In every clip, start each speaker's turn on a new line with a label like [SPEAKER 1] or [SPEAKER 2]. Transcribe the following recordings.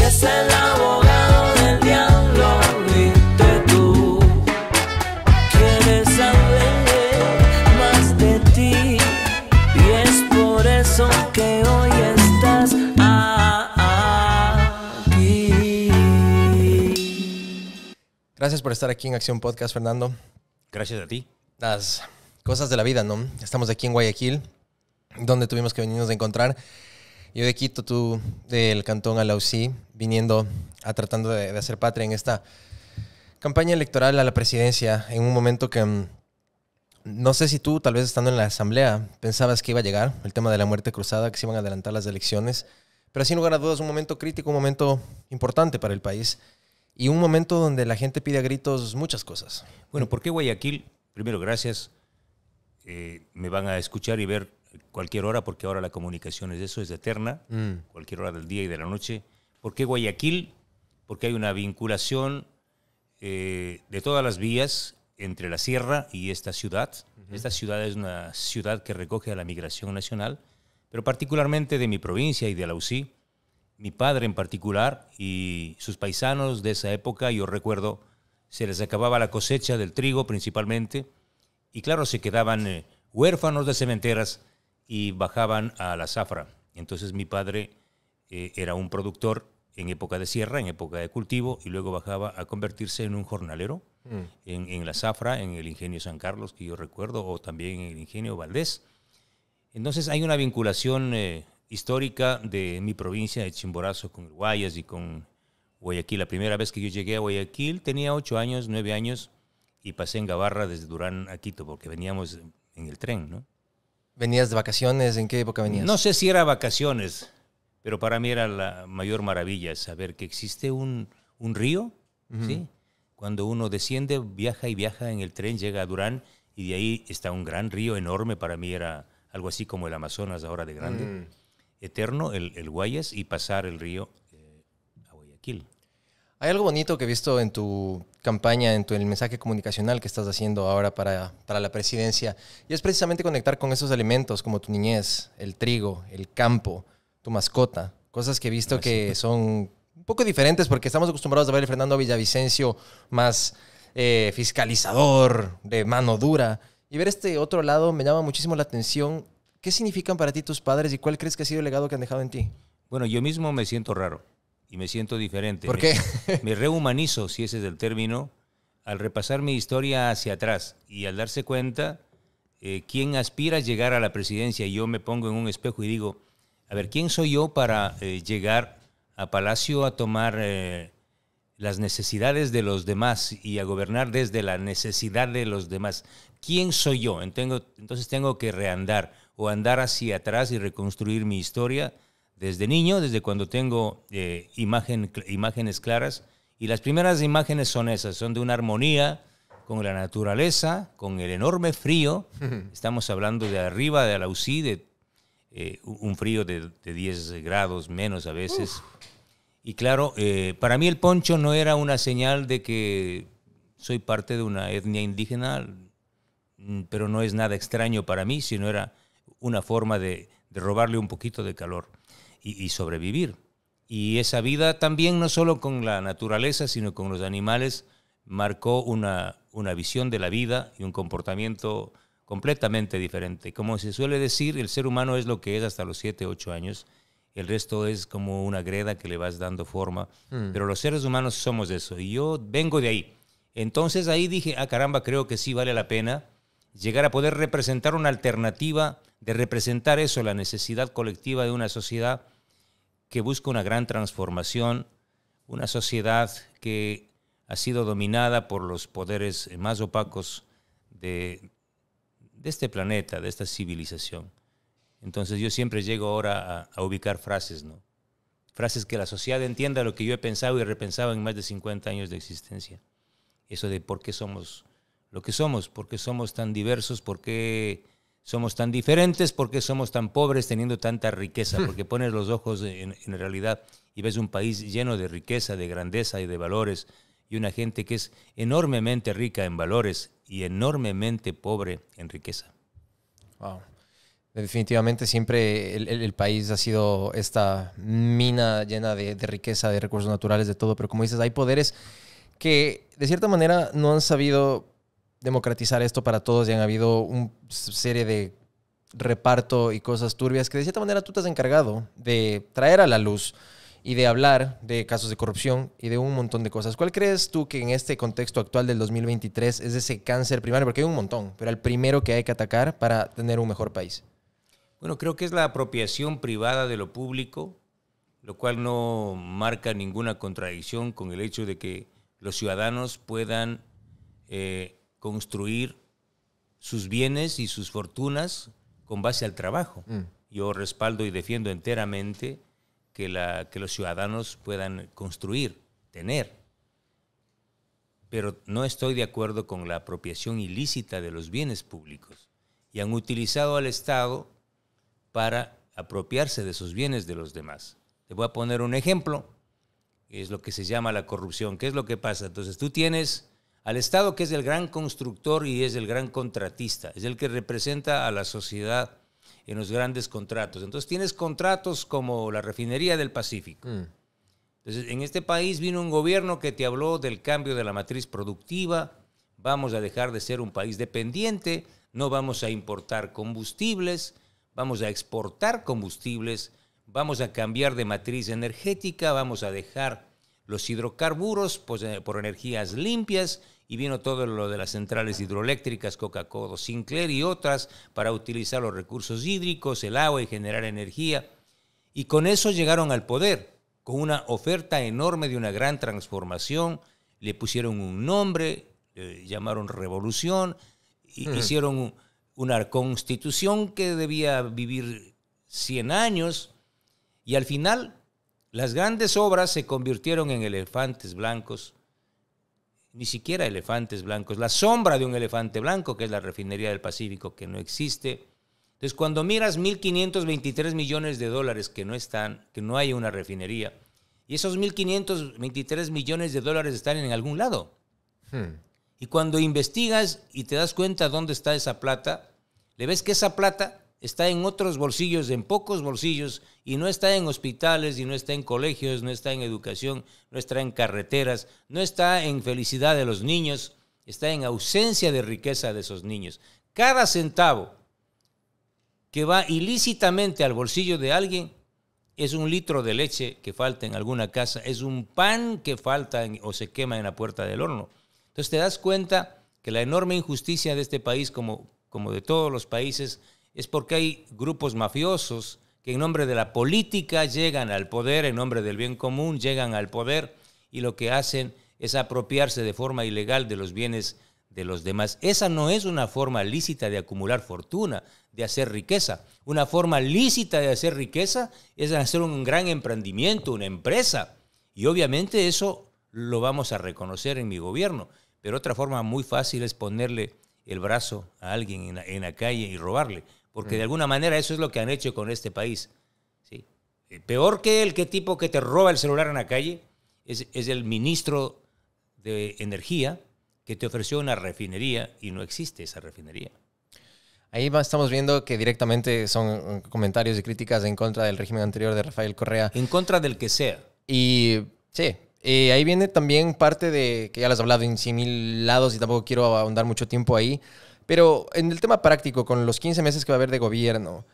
[SPEAKER 1] es el abogado del diablo. Dite tú, quieres saber más de ti, y es por eso que hoy estás aquí.
[SPEAKER 2] Gracias por estar aquí en Acción Podcast, Fernando.
[SPEAKER 3] Gracias a ti.
[SPEAKER 2] Las cosas de la vida, ¿no? Estamos aquí en Guayaquil, donde tuvimos que venirnos a encontrar. Yo de Quito, tú del Cantón Alausí, viniendo a tratando de hacer patria en esta campaña electoral a la presidencia, en un momento que no sé si tú, tal vez estando en la asamblea, pensabas que iba a llegar el tema de la muerte cruzada, que se iban a adelantar las elecciones, pero sin lugar a dudas un momento crítico, un momento importante para el país y un momento donde la gente pide a gritos muchas cosas.
[SPEAKER 3] Bueno, ¿por qué Guayaquil? Primero, gracias. Me van a escuchar y ver cualquier hora, porque ahora la comunicación es eso, es eterna, cualquier hora del día y de la noche. ¿Por qué Guayaquil? Porque hay una vinculación de todas las vías entre la sierra y esta ciudad. Esta ciudad es una ciudad que recoge a la migración nacional, pero particularmente de mi provincia y de Alausí. Mi padre en particular y sus paisanos de esa época, yo recuerdo, se les acababa la cosecha del trigo principalmente, y claro, se quedaban huérfanos de sementeras y bajaban a la zafra. Entonces mi padre era un productor en época de siembra, en época de cultivo, y luego bajaba a convertirse en un jornalero en la zafra, en el ingenio San Carlos, que yo recuerdo, o también en el ingenio Valdés. Entonces hay una vinculación histórica de mi provincia de Chimborazo con el Guayas y con Guayaquil. La primera vez que yo llegué a Guayaquil tenía 8 años, 9 años, y pasé en Gabarra desde Durán a Quito, porque veníamos en el tren, ¿no?
[SPEAKER 2] ¿Venías de vacaciones? ¿En qué época venías?
[SPEAKER 3] No sé si era vacaciones, pero para mí era la mayor maravilla saber que existe un río, ¿sí? Cuando uno desciende, viaja y viaja en el tren, llega a Durán, y de ahí está un gran río enorme. Para mí era algo así como el Amazonas ahora de grande, eterno, el Guayas, y pasar el río a Guayaquil.
[SPEAKER 2] Hay algo bonito que he visto en tu campaña, en el mensaje comunicacional que estás haciendo ahora para la presidencia, y es precisamente conectar con esos alimentos como tu niñez, el trigo, el campo, tu mascota, cosas que he visto que son un poco diferentes porque estamos acostumbrados a ver a Fernando Villavicencio más fiscalizador, de mano dura, y ver este otro lado me llama muchísimo la atención. ¿Qué significan para ti tus padres y cuál crees que ha sido el legado que han dejado en ti?
[SPEAKER 3] Bueno, yo mismo me siento raro. Y me siento diferente.
[SPEAKER 2] ¿Por qué?
[SPEAKER 3] Me rehumanizo, si ese es el término, al repasar mi historia hacia atrás y al darse cuenta quién aspira a llegar a la presidencia. Y yo me pongo en un espejo y digo, a ver, ¿quién soy yo para llegar a Palacio a tomar las necesidades de los demás y a gobernar desde la necesidad de los demás? ¿Quién soy yo? Entonces tengo que reandar o andar hacia atrás y reconstruir mi historia desde niño, desde cuando tengo imágenes claras. Y las primeras imágenes son esas, son de una armonía con la naturaleza, con el enorme frío. Estamos hablando de arriba de Alausí, de un frío de 10 grados menos a veces. Y claro, para mí el poncho no era una señal de que soy parte de una etnia indígena, pero no es nada extraño para mí, sino era una forma de robarle un poquito de calor y sobrevivir. Y esa vida también, no solo con la naturaleza, sino con los animales, marcó una visión de la vida y un comportamiento completamente diferente. Como se suele decir, el ser humano es lo que es hasta los 7, 8 años. El resto es como una greda que le vas dando forma. Pero los seres humanos somos eso. Y yo vengo de ahí. Entonces ahí dije, caramba, creo que sí vale la pena llegar a poder representar una alternativa, de representar eso, la necesidad colectiva de una sociedad que busca una gran transformación, una sociedad que ha sido dominada por los poderes más opacos de este planeta, de esta civilización. Entonces yo siempre llego ahora a ubicar frases, ¿no? Frases que la sociedad entienda lo que yo he pensado y repensado en más de 50 años de existencia. Eso de por qué somos lo que somos, por qué somos tan diversos, por qué somos tan diferentes, por qué somos tan pobres teniendo tanta riqueza, porque pones los ojos en realidad y ves un país lleno de riqueza, de grandeza y de valores, y una gente que es enormemente rica en valores y enormemente pobre en riqueza.
[SPEAKER 2] Wow. Definitivamente siempre el país ha sido esta mina llena de riqueza, de recursos naturales, de todo. Pero como dices, hay poderes que de cierta manera no han sabido democratizar esto para todos y han habido una serie de reparto y cosas turbias que de cierta manera tú te has encargado de traer a la luz y de hablar de casos de corrupción y de un montón de cosas. ¿Cuál crees tú que en este contexto actual del 2023 es ese cáncer primario? Porque hay un montón, pero el primero que hay que atacar para tener un mejor país.
[SPEAKER 3] Bueno, creo que es la apropiación privada de lo público, lo cual no marca ninguna contradicción con el hecho de que los ciudadanos puedan construir sus bienes y sus fortunas con base al trabajo. Yo respaldo y defiendo enteramente que los ciudadanos puedan construir, tener. Pero no estoy de acuerdo con la apropiación ilícita de los bienes públicos. Y han utilizado al Estado para apropiarse de esos bienes de los demás. Te voy a poner un ejemplo, es lo que se llama la corrupción. ¿Qué es lo que pasa? Entonces tú tienes al Estado, que es el gran constructor y es el gran contratista, es el que representa a la sociedad en los grandes contratos. Entonces tienes contratos como la Refinería del Pacífico. Entonces en este país vino un gobierno que te habló del cambio de la matriz productiva, vamos a dejar de ser un país dependiente, no vamos a importar combustibles, vamos a exportar combustibles, vamos a cambiar de matriz energética, vamos a dejar los hidrocarburos por energías limpias, y vino todo lo de las centrales hidroeléctricas, Coca-Cola, Sinclair y otras, para utilizar los recursos hídricos, el agua y generar energía. Y con eso llegaron al poder, con una oferta enorme de una gran transformación, le pusieron un nombre, le llamaron revolución, hicieron una constitución que debía vivir 100 años, y al final las grandes obras se convirtieron en elefantes blancos, ni siquiera elefantes blancos, la sombra de un elefante blanco, que es la Refinería del Pacífico, que no existe. Entonces, cuando miras 1.523 millones de dólares que no están, que no hay una refinería, y esos 1.523 millones de dólares están en algún lado. Y cuando investigas y te das cuenta dónde está esa plata, le ves que esa plata está en otros bolsillos, en pocos bolsillos, y no está en hospitales, y no está en colegios, no está en educación, no está en carreteras, no está en felicidad de los niños, está en ausencia de riqueza de esos niños. Cada centavo que va ilícitamente al bolsillo de alguien es un litro de leche que falta en alguna casa, es un pan que falta o se quema en la puerta del horno. Entonces te das cuenta que la enorme injusticia de este país, como de todos los países, es porque hay grupos mafiosos que en nombre de la política llegan al poder, en nombre del bien común llegan al poder, y lo que hacen es apropiarse de forma ilegal de los bienes de los demás. Esa no es una forma lícita de acumular fortuna, de hacer riqueza. Una forma lícita de hacer riqueza es hacer un gran emprendimiento, una empresa. Y obviamente eso lo vamos a reconocer en mi gobierno. Pero otra forma muy fácil es ponerle el brazo a alguien en la calle y robarle. Porque de alguna manera eso es lo que han hecho con este país. ¿Sí? Peor que el tipo que te roba el celular en la calle es el ministro de Energía que te ofreció una refinería y no existe esa refinería.
[SPEAKER 2] Ahí estamos viendo que directamente son comentarios y críticas en contra del régimen anterior de Rafael Correa.
[SPEAKER 3] En contra del que sea.
[SPEAKER 2] Y sí, ahí viene también parte de, que ya les has hablado en 100,000 lados y tampoco quiero ahondar mucho tiempo ahí, pero en el tema práctico, con los 15 meses que va a haber de gobierno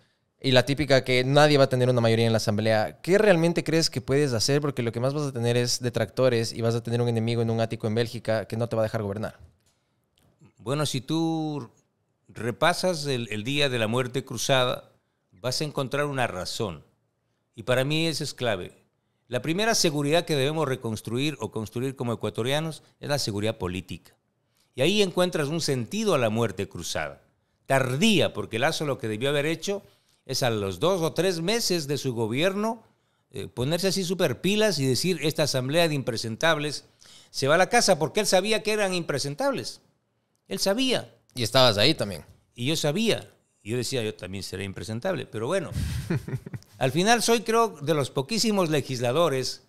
[SPEAKER 2] y la típica que nadie va a tener una mayoría en la asamblea, ¿qué realmente crees que puedes hacer? Porque lo que más vas a tener es detractores y vas a tener un enemigo en un ático en Bélgica que no te va a dejar gobernar.
[SPEAKER 3] Bueno, si tú repasas el día de la muerte cruzada, vas a encontrar una razón. Y para mí eso es clave. La primera seguridad que debemos reconstruir o construir como ecuatorianos es la seguridad política. Y ahí encuentras un sentido a la muerte cruzada. Tardía, porque Lazo lo que debió haber hecho es a los 2 o 3 meses de su gobierno ponerse así súper pilas y decir, esta asamblea de impresentables se va a la casa, porque él sabía que eran impresentables. Él sabía.
[SPEAKER 2] Y estabas ahí también.
[SPEAKER 3] Y yo sabía. Y yo decía, yo también seré impresentable. Pero bueno, al final soy, creo, de los poquísimos legisladores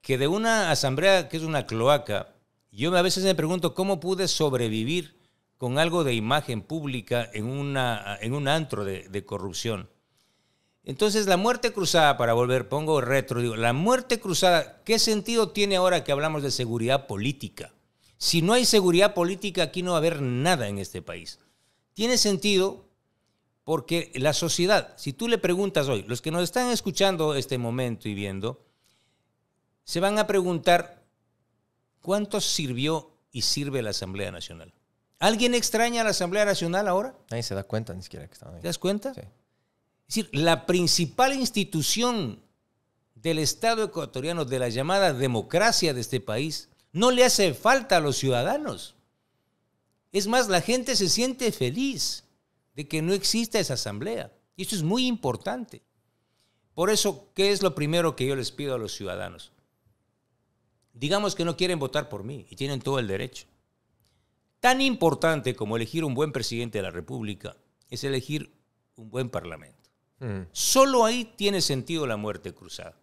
[SPEAKER 3] que de una asamblea que es una cloaca, yo a veces me pregunto cómo pude sobrevivir con algo de imagen pública en un antro de corrupción. Entonces, la muerte cruzada, para volver, pongo retro, digo, la muerte cruzada, ¿qué sentido tiene ahora que hablamos de seguridad política? Si no hay seguridad política, aquí no va a haber nada en este país. Tiene sentido porque la sociedad, si tú le preguntas hoy, los que nos están escuchando este momento y viendo, se van a preguntar, ¿cuánto sirvió y sirve la Asamblea Nacional? ¿Alguien extraña a la Asamblea Nacional ahora?
[SPEAKER 2] Nadie se da cuenta ni siquiera que estaba ahí.
[SPEAKER 3] ¿Te das cuenta?
[SPEAKER 2] Sí.
[SPEAKER 3] Es decir, la principal institución del Estado ecuatoriano, de la llamada democracia de este país, no le hace falta a los ciudadanos. Es más, la gente se siente feliz de que no exista esa asamblea. Y esto es muy importante. Por eso, ¿qué es lo primero que yo les pido a los ciudadanos? Digamos que no quieren votar por mí y tienen todo el derecho. Tan importante como elegir un buen presidente de la República es elegir un buen parlamento. Solo ahí tiene sentido la muerte cruzada.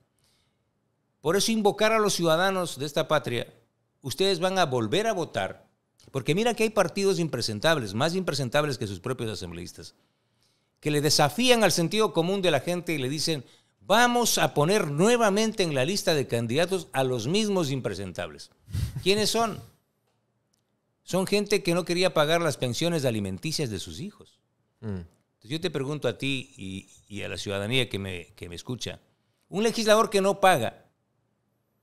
[SPEAKER 3] Por eso invocar a los ciudadanos de esta patria, ustedes van a volver a votar, porque mira que hay partidos impresentables, más impresentables que sus propios asambleístas, que le desafían al sentido común de la gente y le dicen, vamos a poner nuevamente en la lista de candidatos a los mismos impresentables. ¿Quiénes son? Son gente que no quería pagar las pensiones alimenticias de sus hijos. Entonces yo te pregunto a ti y a la ciudadanía que me escucha, un legislador que no paga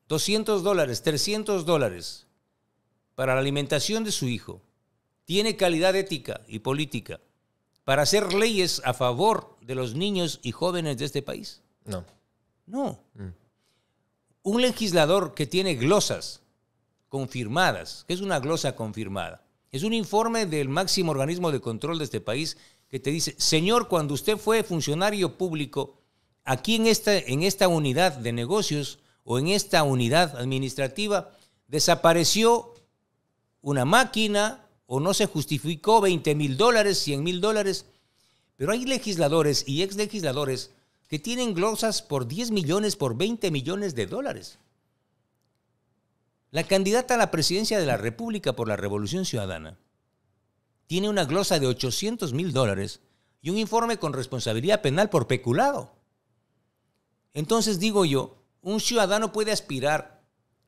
[SPEAKER 3] $200, $300 para la alimentación de su hijo, tiene calidad ética y política para hacer leyes a favor de los niños y jóvenes de este país.
[SPEAKER 2] No.
[SPEAKER 3] No. Un legislador que tiene glosas confirmadas. ¿Qué es una glosa confirmada? Es un informe del máximo organismo de control de este país que te dice, señor, cuando usted fue funcionario público, aquí en esta unidad de negocios o en esta unidad administrativa, desapareció una máquina o no se justificó $20,000, $100,000. Pero hay legisladores y exlegisladores que tienen glosas por 10 millones, por 20 millones de dólares. La candidata a la presidencia de la República por la Revolución Ciudadana tiene una glosa de $800,000 y un informe con responsabilidad penal por peculado. Entonces digo yo, un ciudadano puede aspirar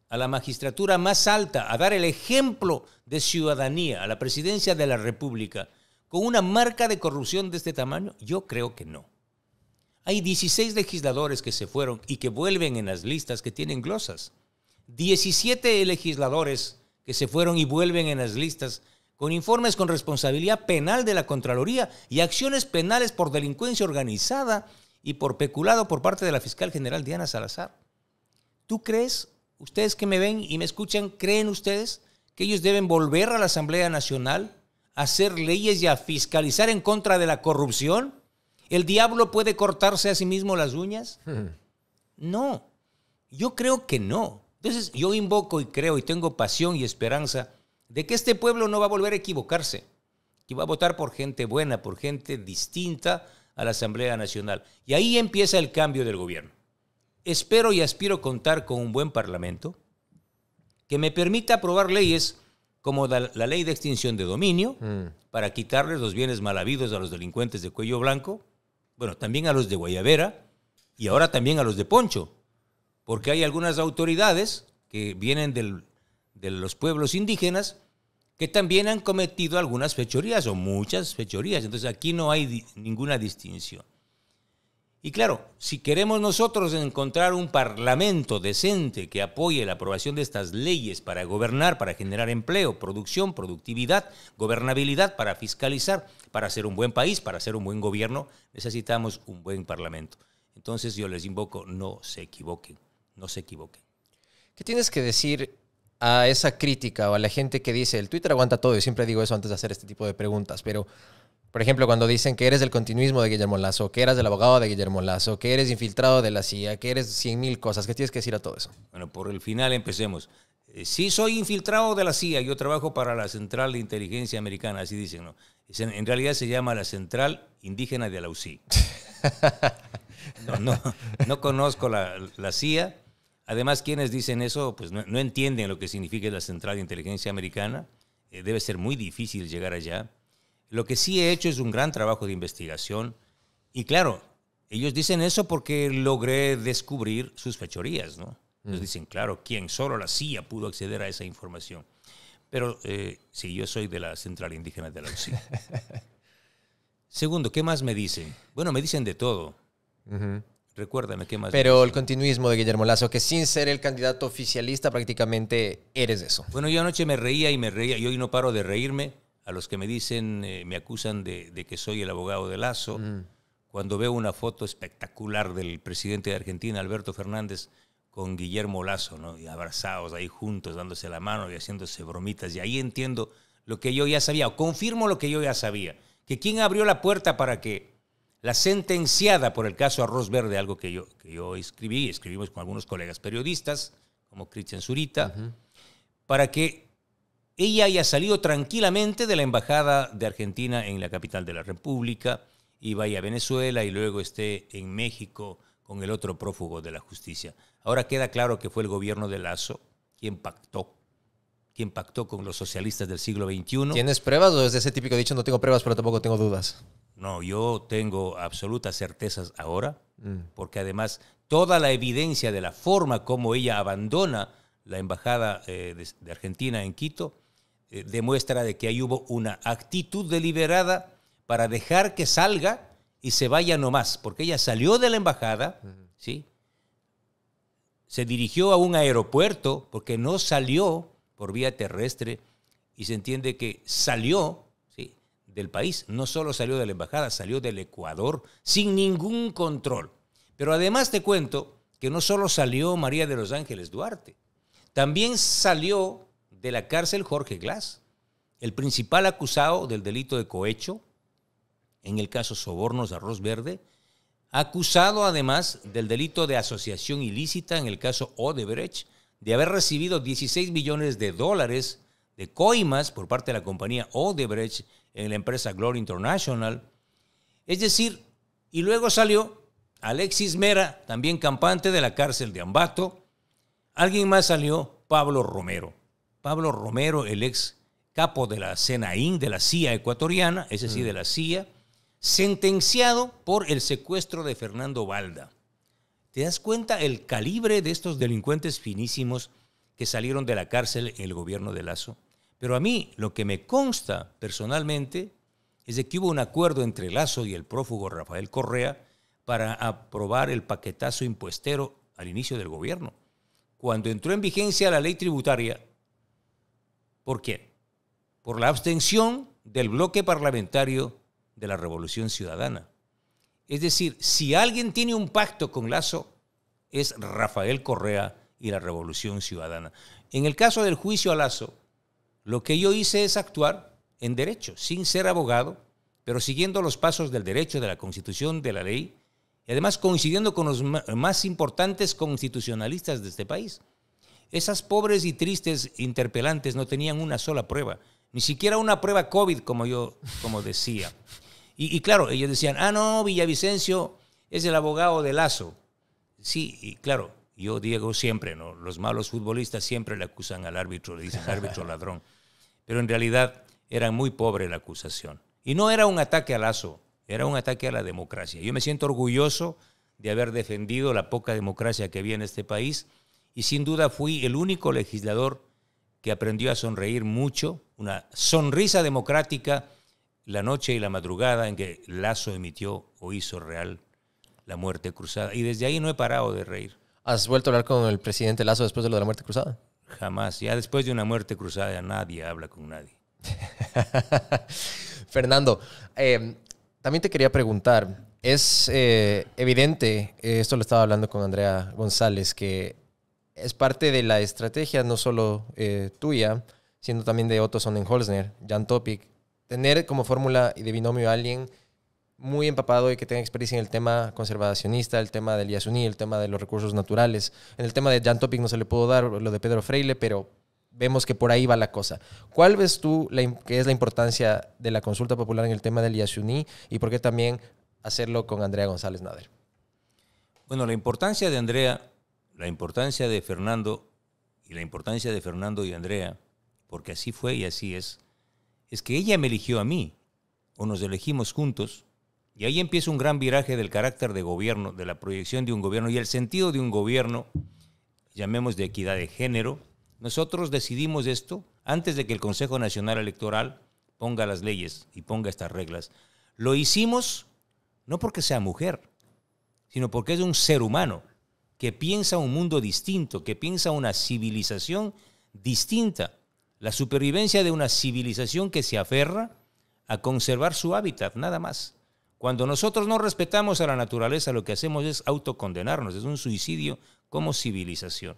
[SPEAKER 3] a la magistratura más alta, a dar el ejemplo de ciudadanía, a la presidencia de la República, con una marca de corrupción de este tamaño. Yo creo que no. Hay 16 legisladores que se fueron y que vuelven en las listas que tienen glosas. 17 legisladores que se fueron y vuelven en las listas con informes con responsabilidad penal de la Contraloría y acciones penales por delincuencia organizada y por peculado por parte de la fiscal general Diana Salazar. ¿Tú crees, ustedes que me ven y me escuchan, creen ustedes que ellos deben volver a la Asamblea Nacional a hacer leyes y a fiscalizar en contra de la corrupción? ¿El diablo puede cortarse a sí mismo las uñas? No, yo creo que no. Entonces yo invoco y creo y tengo pasión y esperanza de que este pueblo no va a volver a equivocarse, que va a votar por gente buena, por gente distinta a la Asamblea Nacional. Y ahí empieza el cambio del gobierno. Espero y aspiro contar con un buen parlamento que me permita aprobar leyes como la ley de extinción de dominio para quitarles los bienes mal habidos a los delincuentes de cuello blanco, bueno, también a los de Guayabera y ahora también a los de Poncho, porque hay algunas autoridades que vienen de los pueblos indígenas que también han cometido algunas fechorías o muchas fechorías. Entonces aquí no hay ninguna distinción. Y claro, si queremos nosotros encontrar un parlamento decente que apoye la aprobación de estas leyes para gobernar, para generar empleo, producción, productividad, gobernabilidad, para fiscalizar, para hacer un buen país, para hacer un buen gobierno, necesitamos un buen parlamento. Entonces yo les invoco, no se equivoquen, no se equivoquen.
[SPEAKER 2] ¿Qué tienes que decir a esa crítica o a la gente que dice, el Twitter aguanta todo? Yo siempre digo eso antes de hacer este tipo de preguntas, pero, por ejemplo, cuando dicen que eres del continuismo de Guillermo Lasso, que eras del abogado de Guillermo Lasso, que eres infiltrado de la CIA, que eres 100,000 cosas, ¿qué tienes que decir a todo eso?
[SPEAKER 3] Bueno, por el final empecemos. Sí soy infiltrado de la CIA, yo trabajo para la Central de Inteligencia Americana, así dicen, ¿no? En realidad se llama la Central Indígena de Alausí. No conozco la CIA. Además, quienes dicen eso, pues no entienden lo que significa la Central de Inteligencia Americana. debe ser muy difícil llegar allá. Lo que sí he hecho es un gran trabajo de investigación. Y claro, ellos dicen eso porque logré descubrir sus fechorías, ¿no? Ellos dicen, claro, ¿quién? Solo la CIA pudo acceder a esa información. Pero sí, yo soy de la Central Indígena de la UCI. Segundo, ¿qué más me dicen? Bueno, me dicen de todo. Recuérdame, ¿qué más?
[SPEAKER 2] Pero el continuismo de Guillermo Lasso, que sin ser el candidato oficialista prácticamente eres eso.
[SPEAKER 3] Bueno, yo anoche me reía y y hoy no paro de reírme. A los que me dicen, me acusan de que soy el abogado de Lasso. Cuando veo una foto espectacular del presidente de Argentina, Alberto Fernández, con Guillermo Lasso, ¿no? Y abrazados ahí juntos, dándose la mano y haciéndose bromitas. Y ahí entiendo lo que yo ya sabía, o confirmo lo que yo ya sabía, que quien abrió la puerta para que la sentenciada por el caso Arroz Verde, algo que yo escribimos con algunos colegas periodistas, como Cristian Zurita, para que ella haya salido tranquilamente de la embajada de Argentina en la capital de la República y vaya a Venezuela y luego esté en México con el otro prófugo de la justicia. Ahora queda claro que fue el gobierno de Lasso quien pactó con los socialistas del siglo XXI.
[SPEAKER 2] ¿Tienes pruebas o es de ese típico dicho, no tengo pruebas, pero tampoco tengo dudas?
[SPEAKER 3] No, yo tengo absolutas certezas ahora, porque además toda la evidencia de la forma como ella abandona la embajada de Argentina en Quito demuestra de que ahí hubo una actitud deliberada para dejar que salga y se vaya nomás, porque ella salió de la embajada, ¿sí? Se dirigió a un aeropuerto porque no salió por vía terrestre y se entiende que salió, ¿sí?, del país. No solo salió de la embajada, salió del Ecuador sin ningún control. Pero además te cuento que no solo salió María de los Ángeles Duarte, también salió de la cárcel Jorge Glass, el principal acusado del delito de cohecho en el caso Sobornos Arroz Verde, acusado además del delito de asociación ilícita en el caso Odebrecht, de haber recibido 16 millones de dólares de coimas por parte de la compañía Odebrecht en la empresa Glory International. Es decir, y luego salió Alexis Mera, también campante de la cárcel de Ambato. Alguien más salió, Pablo Romero. Pablo Romero, el ex capo de la CENAIN, de la CIA ecuatoriana, es decir, de la CIA, sentenciado por el secuestro de Fernando Balda. ¿Te das cuenta el calibre de estos delincuentes finísimos que salieron de la cárcel en el gobierno de Lasso? Pero a mí lo que me consta personalmente es de que hubo un acuerdo entre Lasso y el prófugo Rafael Correa para aprobar el paquetazo impuestero al inicio del gobierno. Cuando entró en vigencia la ley tributaria, ¿por qué? Por la abstención del bloque parlamentario de la Revolución Ciudadana. Es decir, si alguien tiene un pacto con Lasso, es Rafael Correa y la Revolución Ciudadana. En el caso del juicio a Lasso, lo que yo hice es actuar en derecho, sin ser abogado, pero siguiendo los pasos del derecho, de la Constitución, de la ley, y además coincidiendo con los más importantes constitucionalistas de este país. Esas pobres y tristes interpelantes no tenían una sola prueba, ni siquiera una prueba COVID, como decía. Y claro, ellos decían, no, Villavicencio es el abogado de Lasso. Sí, y claro, yo digo siempre, ¿no? Los malos futbolistas siempre le acusan al árbitro, le dicen árbitro ladrón. Pero en realidad era muy pobre la acusación. Y no era un ataque a Lasso, era un ataque a la democracia. Yo me siento orgulloso de haber defendido la poca democracia que había en este país y sin duda fui el único legislador que aprendió a sonreír mucho, una sonrisa democrática la noche y la madrugada en que Lasso emitió o hizo real la muerte cruzada. Y desde ahí no he parado de reír.
[SPEAKER 2] ¿Has vuelto a hablar con el presidente Lasso después de lo de la muerte cruzada?
[SPEAKER 3] Jamás. Ya después de una muerte cruzada nadie habla con nadie.
[SPEAKER 2] Fernando, también te quería preguntar, es evidente, esto lo estaba hablando con Andrea González, que es parte de la estrategia no solo tuya, sino también de Otto Sonnenholzner, Jan Topic, tener como fórmula y de binomio a alguien muy empapado y que tenga experiencia en el tema conservacionista, el tema del Yasuní, el tema de los recursos naturales. En el tema de Jan Topic no se le pudo dar lo de Pedro Freile, pero vemos que por ahí va la cosa. ¿Cuál ves tú que es la importancia de la consulta popular en el tema del Yasuní y por qué también hacerlo con Andrea González Nader?
[SPEAKER 3] Bueno, la importancia de Andrea, la importancia de Fernando y la importancia de Fernando y Andrea, porque así fue y así es es que ella me eligió a mí, o nos elegimos juntos, y ahí empieza un gran viraje del carácter de gobierno, de la proyección de un gobierno y el sentido de un gobierno, llamemos de equidad de género. Nosotros decidimos esto antes de que el Consejo Nacional Electoral ponga las leyes y ponga estas reglas. Lo hicimos no porque sea mujer, sino porque es un ser humano que piensa un mundo distinto, que piensa una civilización distinta. La supervivencia de una civilización que se aferra a conservar su hábitat, nada más. Cuando nosotros no respetamos a la naturaleza, lo que hacemos es autocondenarnos, es un suicidio como civilización.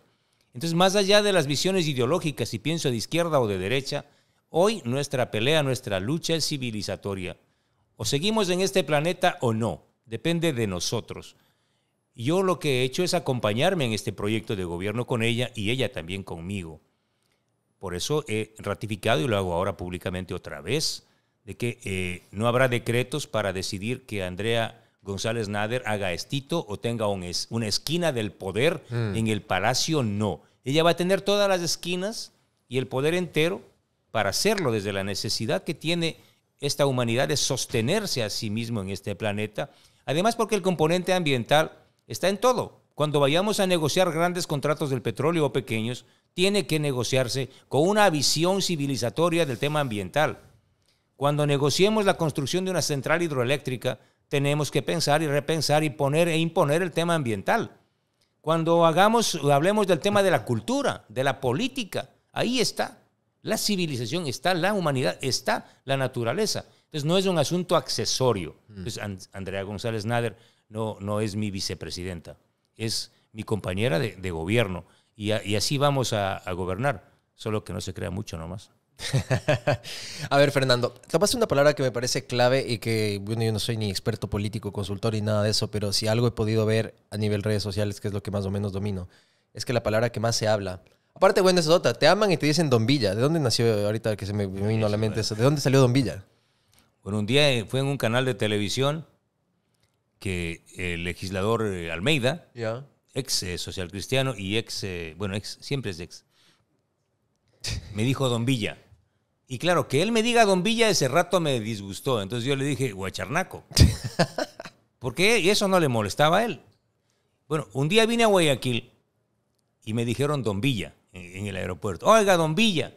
[SPEAKER 3] Entonces, más allá de las visiones ideológicas, si pienso de izquierda o de derecha, hoy nuestra pelea, nuestra lucha es civilizatoria. O seguimos en este planeta o no, depende de nosotros. Yo lo que he hecho es acompañarme en este proyecto de gobierno con ella y ella también conmigo. Por eso he ratificado, y lo hago ahora públicamente otra vez, de que no habrá decretos para decidir que Andrea González Nader haga estito o tenga una esquina del poder en el palacio, no. Ella va a tener todas las esquinas y el poder entero para hacerlo desde la necesidad que tiene esta humanidad de sostenerse a sí mismo en este planeta. Además, porque el componente ambiental está en todo. Cuando vayamos a negociar grandes contratos del petróleo o pequeños, tiene que negociarse con una visión civilizatoria del tema ambiental. Cuando negociemos la construcción de una central hidroeléctrica, tenemos que pensar y repensar y poner e imponer el tema ambiental. Cuando hablemos del tema de la cultura, de la política, ahí está la civilización, está la humanidad, está la naturaleza. Entonces no es un asunto accesorio. Entonces, Andrea González Nader no es mi vicepresidenta, es mi compañera de gobierno. Y así vamos a gobernar, solo que no se crea mucho nomás.
[SPEAKER 2] A ver, Fernando, tomaste una palabra que me parece clave y que, bueno, yo no soy ni experto político, consultor ni nada de eso, pero si algo he podido ver a nivel redes sociales, que es lo que más o menos domino, es que la palabra que más se habla, aparte, bueno, es otra, te aman y te dicen Don Villa. ¿De dónde nació ahorita que se me vino a la mente eso? ¿De dónde salió Don Villa?
[SPEAKER 3] Bueno, un día fue en un canal de televisión que el legislador Almeida, ex social cristiano y siempre es ex, me dijo Don Villa. Y claro, que él me diga Don Villa ese rato me disgustó. Entonces yo le dije Guacharnaco. ¿Por qué? Y eso no le molestaba a él. Bueno, un día vine a Guayaquil y me dijeron Don Villa en el aeropuerto. Oiga, Don Villa.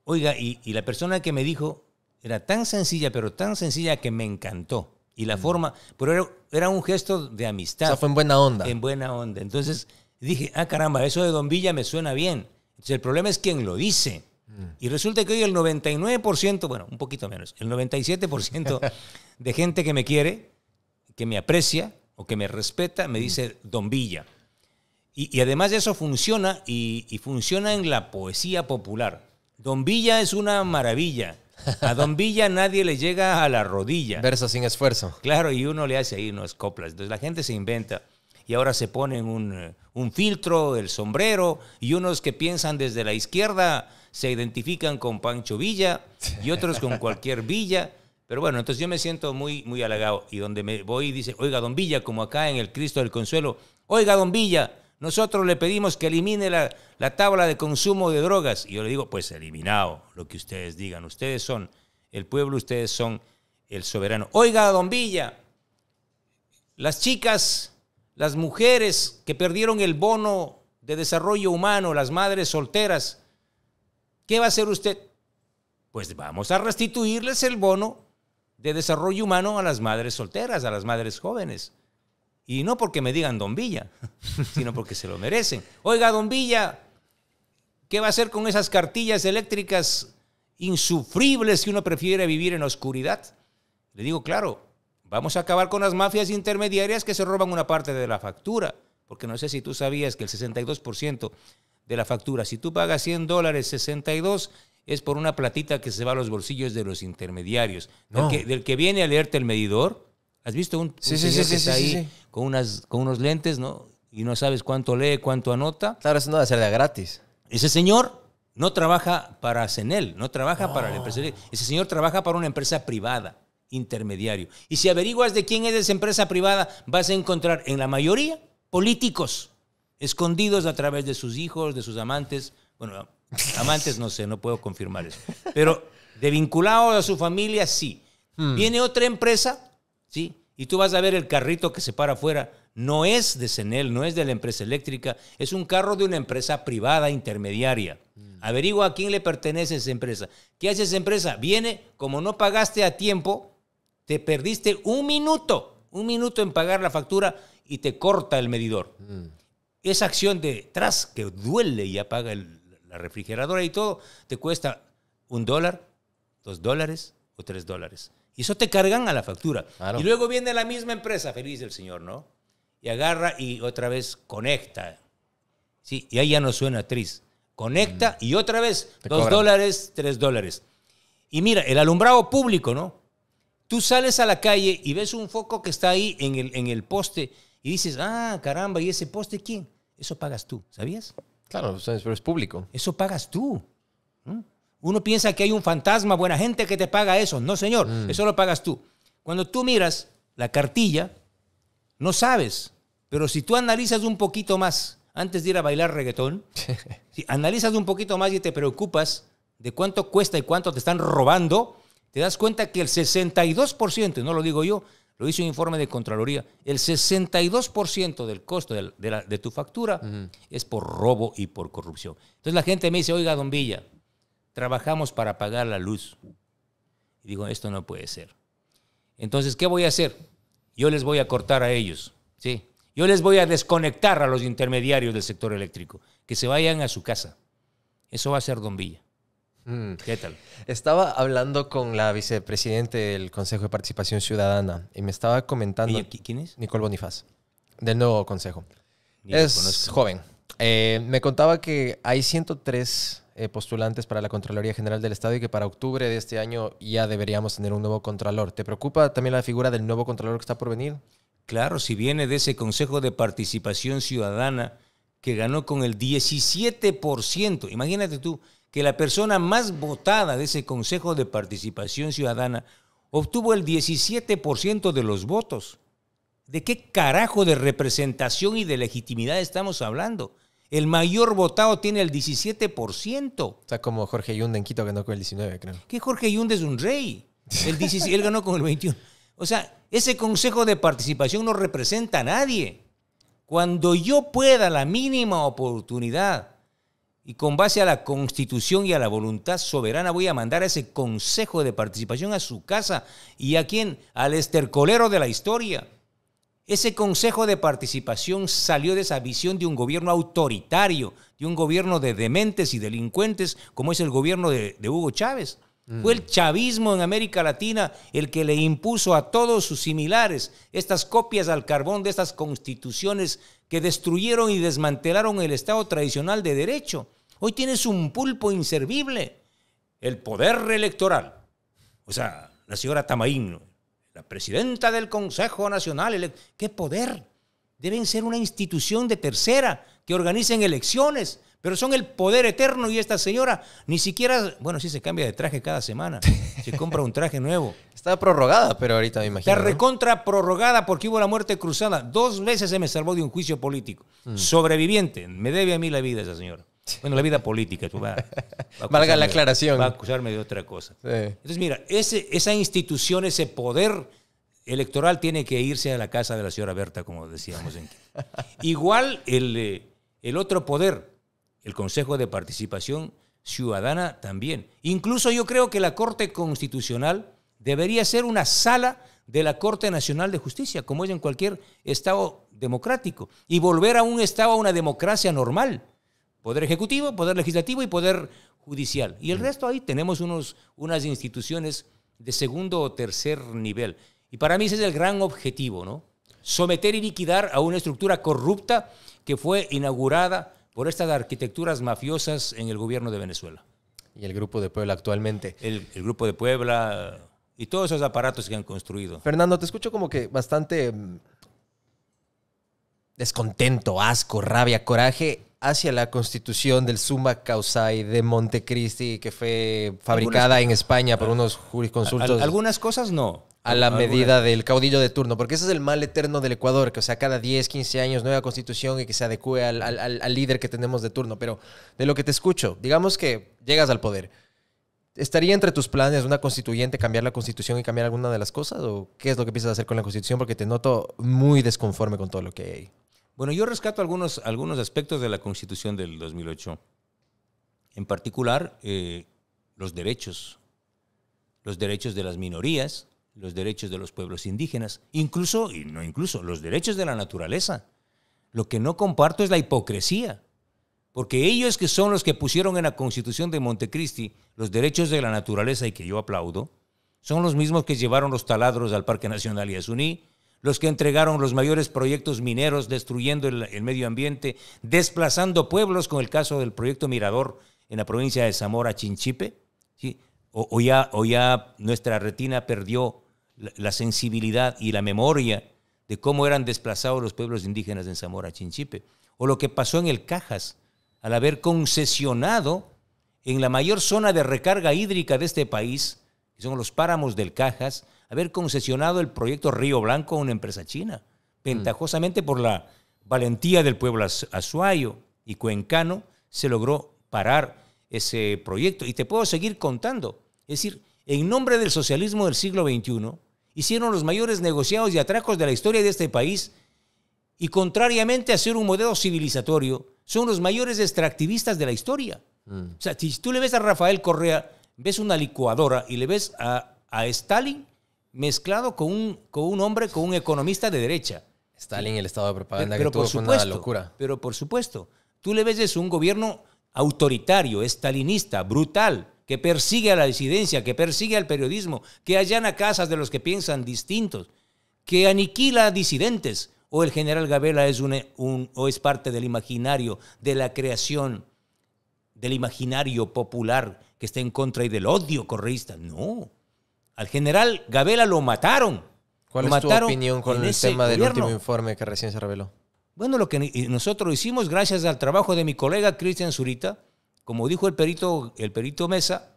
[SPEAKER 3] Oiga, y la persona que me dijo era tan sencilla, pero tan sencilla que me encantó. Y la forma, pero era un gesto de amistad.
[SPEAKER 2] O sea, fue en buena onda.
[SPEAKER 3] En buena onda. Entonces dije, caramba, eso de Don Villa me suena bien. Entonces el problema es quién lo dice. Y resulta que hoy el 99%, bueno, un poquito menos, el 97% de gente que me quiere, que me aprecia o que me respeta, me dice Don Villa. Y además de eso funciona, y funciona en la poesía popular. Don Villa es una maravilla. A Don Villa nadie le llega a la rodilla.
[SPEAKER 2] Verso sin esfuerzo.
[SPEAKER 3] Claro, y uno le hace ahí unos coplas. Entonces la gente se inventa. Y ahora se ponen un filtro, el sombrero, y unos que piensan desde la izquierda se identifican con Pancho Villa y otros con cualquier Villa. Pero bueno, entonces yo me siento muy, muy halagado. Y donde me voy dice, oiga, Don Villa, como acá en el Cristo del Consuelo, oiga, Don Villa, nosotros le pedimos que elimine la tabla de consumo de drogas. Y yo le digo, pues eliminado, lo que ustedes digan. Ustedes son el pueblo, ustedes son el soberano. Oiga, Don Villa, las chicas, las mujeres que perdieron el bono de desarrollo humano, las madres solteras, ¿qué va a hacer usted? Pues vamos a restituirles el bono de desarrollo humano a las madres solteras, a las madres jóvenes. Y no porque me digan Don Villa, sino porque se lo merecen. Oiga, Don Villa, ¿qué va a hacer con esas cartillas eléctricas insufribles si uno prefiere vivir en la oscuridad? Le digo, claro, vamos a acabar con las mafias intermediarias que se roban una parte de la factura. Porque no sé si tú sabías que el 62% de la factura, si tú pagas $100, 62 es por una platita que se va a los bolsillos de los intermediarios. No. Del que viene a leerte el medidor. ¿Has visto un señor que está ahí con unos lentes, ¿no? Y no sabes cuánto lee, cuánto anota?
[SPEAKER 2] Claro, eso no debe ser de gratis.
[SPEAKER 3] Ese señor no trabaja para CENEL, no trabaja para la empresa. Ese señor trabaja para una empresa privada, intermediario. Y si averiguas de quién es esa empresa privada, vas a encontrar en la mayoría políticos escondidos a través de sus hijos, de sus amantes. Bueno, Amantes no sé, no puedo confirmar eso. Pero de vinculado a su familia, sí. Viene otra empresa, ¿sí? Y tú vas a ver el carrito que se para afuera. No es de CENEL, no es de la empresa eléctrica, es un carro de una empresa privada intermediaria. Averigua a quién le pertenece esa empresa. ¿Qué hace esa empresa? Viene, como no pagaste a tiempo, te perdiste un minuto en pagar la factura y te corta el medidor. Esa acción de tras que duele y apaga la refrigeradora y todo, te cuesta $1, $2 o $3. Y eso te cargan a la factura.
[SPEAKER 2] Claro.
[SPEAKER 3] Y luego viene la misma empresa, feliz el señor, ¿no? Y agarra y otra vez conecta. Sí, y ahí ya no suena tris. Conecta y otra vez
[SPEAKER 2] Te
[SPEAKER 3] $2,
[SPEAKER 2] cobran.
[SPEAKER 3] $3. Y mira, el alumbrado público, ¿no? Tú sales a la calle y ves un foco que está ahí en el poste y dices, ah, caramba, ¿y ese poste quién? Eso pagas tú, ¿sabías?
[SPEAKER 2] Claro, o sea, pero es público.
[SPEAKER 3] Eso pagas tú. Uno piensa que hay un fantasma, buena gente que te paga eso. No, señor, eso lo pagas tú. Cuando tú miras la cartilla, no sabes, pero si tú analizas un poquito más antes de ir a bailar reggaetón, si analizas un poquito más y te preocupas de cuánto cuesta y cuánto te están robando, te das cuenta que el 62%, no lo digo yo, lo hizo un informe de Contraloría, el 62% del costo de tu factura es por robo y por corrupción. Entonces la gente me dice, oiga, don Villa, trabajamos para pagar la luz. Y digo, esto no puede ser. Entonces, ¿qué voy a hacer? Yo les voy a cortar a ellos, ¿sí? Yo les voy a desconectar a los intermediarios del sector eléctrico, que se vayan a su casa. Eso va a ser don Villa. ¿Qué tal?
[SPEAKER 2] Estaba hablando con la vicepresidente del Consejo de Participación Ciudadana y me estaba comentando...
[SPEAKER 3] ¿Ella quién es?
[SPEAKER 2] Nicole Bonifaz, del nuevo consejo.
[SPEAKER 3] Ni la
[SPEAKER 2] Es
[SPEAKER 3] conozco.
[SPEAKER 2] joven. Me contaba que hay 103 postulantes para la Contraloría General del Estado y que para octubre de este año ya deberíamos tener un nuevo contralor. ¿Te preocupa también la figura del nuevo contralor que está por venir?
[SPEAKER 3] Claro, si viene de ese Consejo de Participación Ciudadana que ganó con el 17%. Imagínate tú que la persona más votada de ese Consejo de Participación Ciudadana obtuvo el 17% de los votos. ¿De qué carajo de representación y de legitimidad estamos hablando? El mayor votado tiene el 17%.
[SPEAKER 2] O sea, como Jorge Yunda en Quito ganó con el 19, creo.
[SPEAKER 3] Que Jorge Yunda es un rey. Él ganó con el 21. O sea, ese Consejo de Participación no representa a nadie. Cuando yo pueda, la mínima oportunidad, y con base a la Constitución y a la voluntad soberana, voy a mandar a ese Consejo de Participación a su casa. ¿Y a quién? Al estercolero de la historia. Ese Consejo de Participación salió de esa visión de un gobierno autoritario, de un gobierno de dementes y delincuentes, como es el gobierno de Hugo Chávez. Fue el chavismo en América Latina el que le impuso a todos sus similares estas copias al carbón de estas constituciones que destruyeron y desmantelaron el Estado tradicional de derecho. Hoy tienes un pulpo inservible, el poder electoral. O sea, la señora Tamaín, la presidenta del Consejo Nacional. ¿Qué poder? Deben ser una institución de tercera que organicen elecciones, pero son el poder eterno y esta señora ni siquiera, bueno, sí se cambia de traje cada semana, se compra un traje nuevo.
[SPEAKER 2] Está prorrogada, pero ahorita me imagino.
[SPEAKER 3] Está
[SPEAKER 2] ¿no?
[SPEAKER 3] recontra prorrogada porque hubo la muerte cruzada. 2 veces se me salvó de un juicio político. Sobreviviente. Me debe a mí la vida esa señora. Bueno, la vida política. Va a
[SPEAKER 2] Valga la
[SPEAKER 3] acusarme-
[SPEAKER 2] aclaración.
[SPEAKER 3] Va a acusarme de otra cosa.
[SPEAKER 2] Sí.
[SPEAKER 3] Entonces, mira, esa institución, ese poder electoral tiene que irse a la casa de la señora Berta, como decíamos. Igual el otro poder, el Consejo de Participación Ciudadana también. Incluso yo creo que la Corte Constitucional debería ser una sala de la Corte Nacional de Justicia, como es en cualquier Estado democrático, y volver a un Estado, a una democracia normal. Poder ejecutivo, poder legislativo y poder judicial. Y el resto ahí tenemos unas instituciones de segundo o tercer nivel. Y para mí ese es el gran objetivo, ¿no? Someter y liquidar a una estructura corrupta que fue inaugurada por estas arquitecturas mafiosas en el gobierno de Venezuela.
[SPEAKER 2] Y el Grupo de Puebla actualmente.
[SPEAKER 3] El Grupo de Puebla y todos esos aparatos que han construido.
[SPEAKER 2] Fernando, te escucho como que bastante descontento, asco, rabia, coraje hacia la constitución del Summa Causai de Montecristi que fue fabricada en España por unos jurisconsultos.
[SPEAKER 3] Algunas cosas no.
[SPEAKER 2] a la
[SPEAKER 3] Algunas.
[SPEAKER 2] medida del caudillo de turno, porque ese es el mal eterno del Ecuador, que o sea, cada 10, 15 años nueva constitución y que se adecue al líder que tenemos de turno. Pero de lo que te escucho, digamos que llegas al poder, ¿estaría entre tus planes una constituyente cambiar la constitución y cambiar alguna de las cosas? ¿O qué es lo que piensas hacer con la constitución? Porque te noto muy desconforme con todo lo que hay.
[SPEAKER 3] Bueno, yo rescato algunos aspectos de la Constitución del 2008. En particular, los derechos de las minorías, los derechos de los pueblos indígenas, incluso, y no incluso, los derechos de la naturaleza. Lo que no comparto es la hipocresía, porque ellos que son los que pusieron en la Constitución de Montecristi los derechos de la naturaleza y que yo aplaudo, son los mismos que llevaron los taladros al Parque Nacional Yasuní, los que entregaron los mayores proyectos mineros destruyendo el medio ambiente, desplazando pueblos, con el caso del proyecto Mirador en la provincia de Zamora Chinchipe, ¿sí? O ya nuestra retina perdió la sensibilidad y la memoria de cómo eran desplazados los pueblos indígenas en Zamora Chinchipe. O lo que pasó en el Cajas, al haber concesionado en la mayor zona de recarga hídrica de este país, que son los páramos del Cajas, haber concesionado el proyecto Río Blanco a una empresa china, ventajosamente por la valentía del pueblo azuayo y cuencano, se logró parar ese proyecto. Y te puedo seguir contando. Es decir, en nombre del socialismo del siglo XXI, hicieron los mayores negociados y atracos de la historia de este país y, contrariamente a ser un modelo civilizatorio, son los mayores extractivistas de la historia. O sea, si tú le ves a Rafael Correa, ves una licuadora y le ves a Stalin mezclado con un hombre, con un economista de derecha.
[SPEAKER 2] Stalin, el estado de propaganda
[SPEAKER 3] Pero
[SPEAKER 2] que tuvo fue una locura.
[SPEAKER 3] Pero por supuesto, tú le ves un gobierno autoritario, estalinista, brutal, que persigue a la disidencia, que persigue al periodismo, que allana casas de los que piensan distintos, que aniquila a disidentes. O el general Gabela es parte del imaginario, de la creación, del imaginario popular que está en contra y del odio correísta. No. Al general Gabela lo mataron.
[SPEAKER 2] ¿Cuál es tu opinión con el tema del último informe que recién se reveló?
[SPEAKER 3] Bueno, lo que nosotros hicimos, gracias al trabajo de mi colega Cristian Zurita, como dijo el perito Mesa,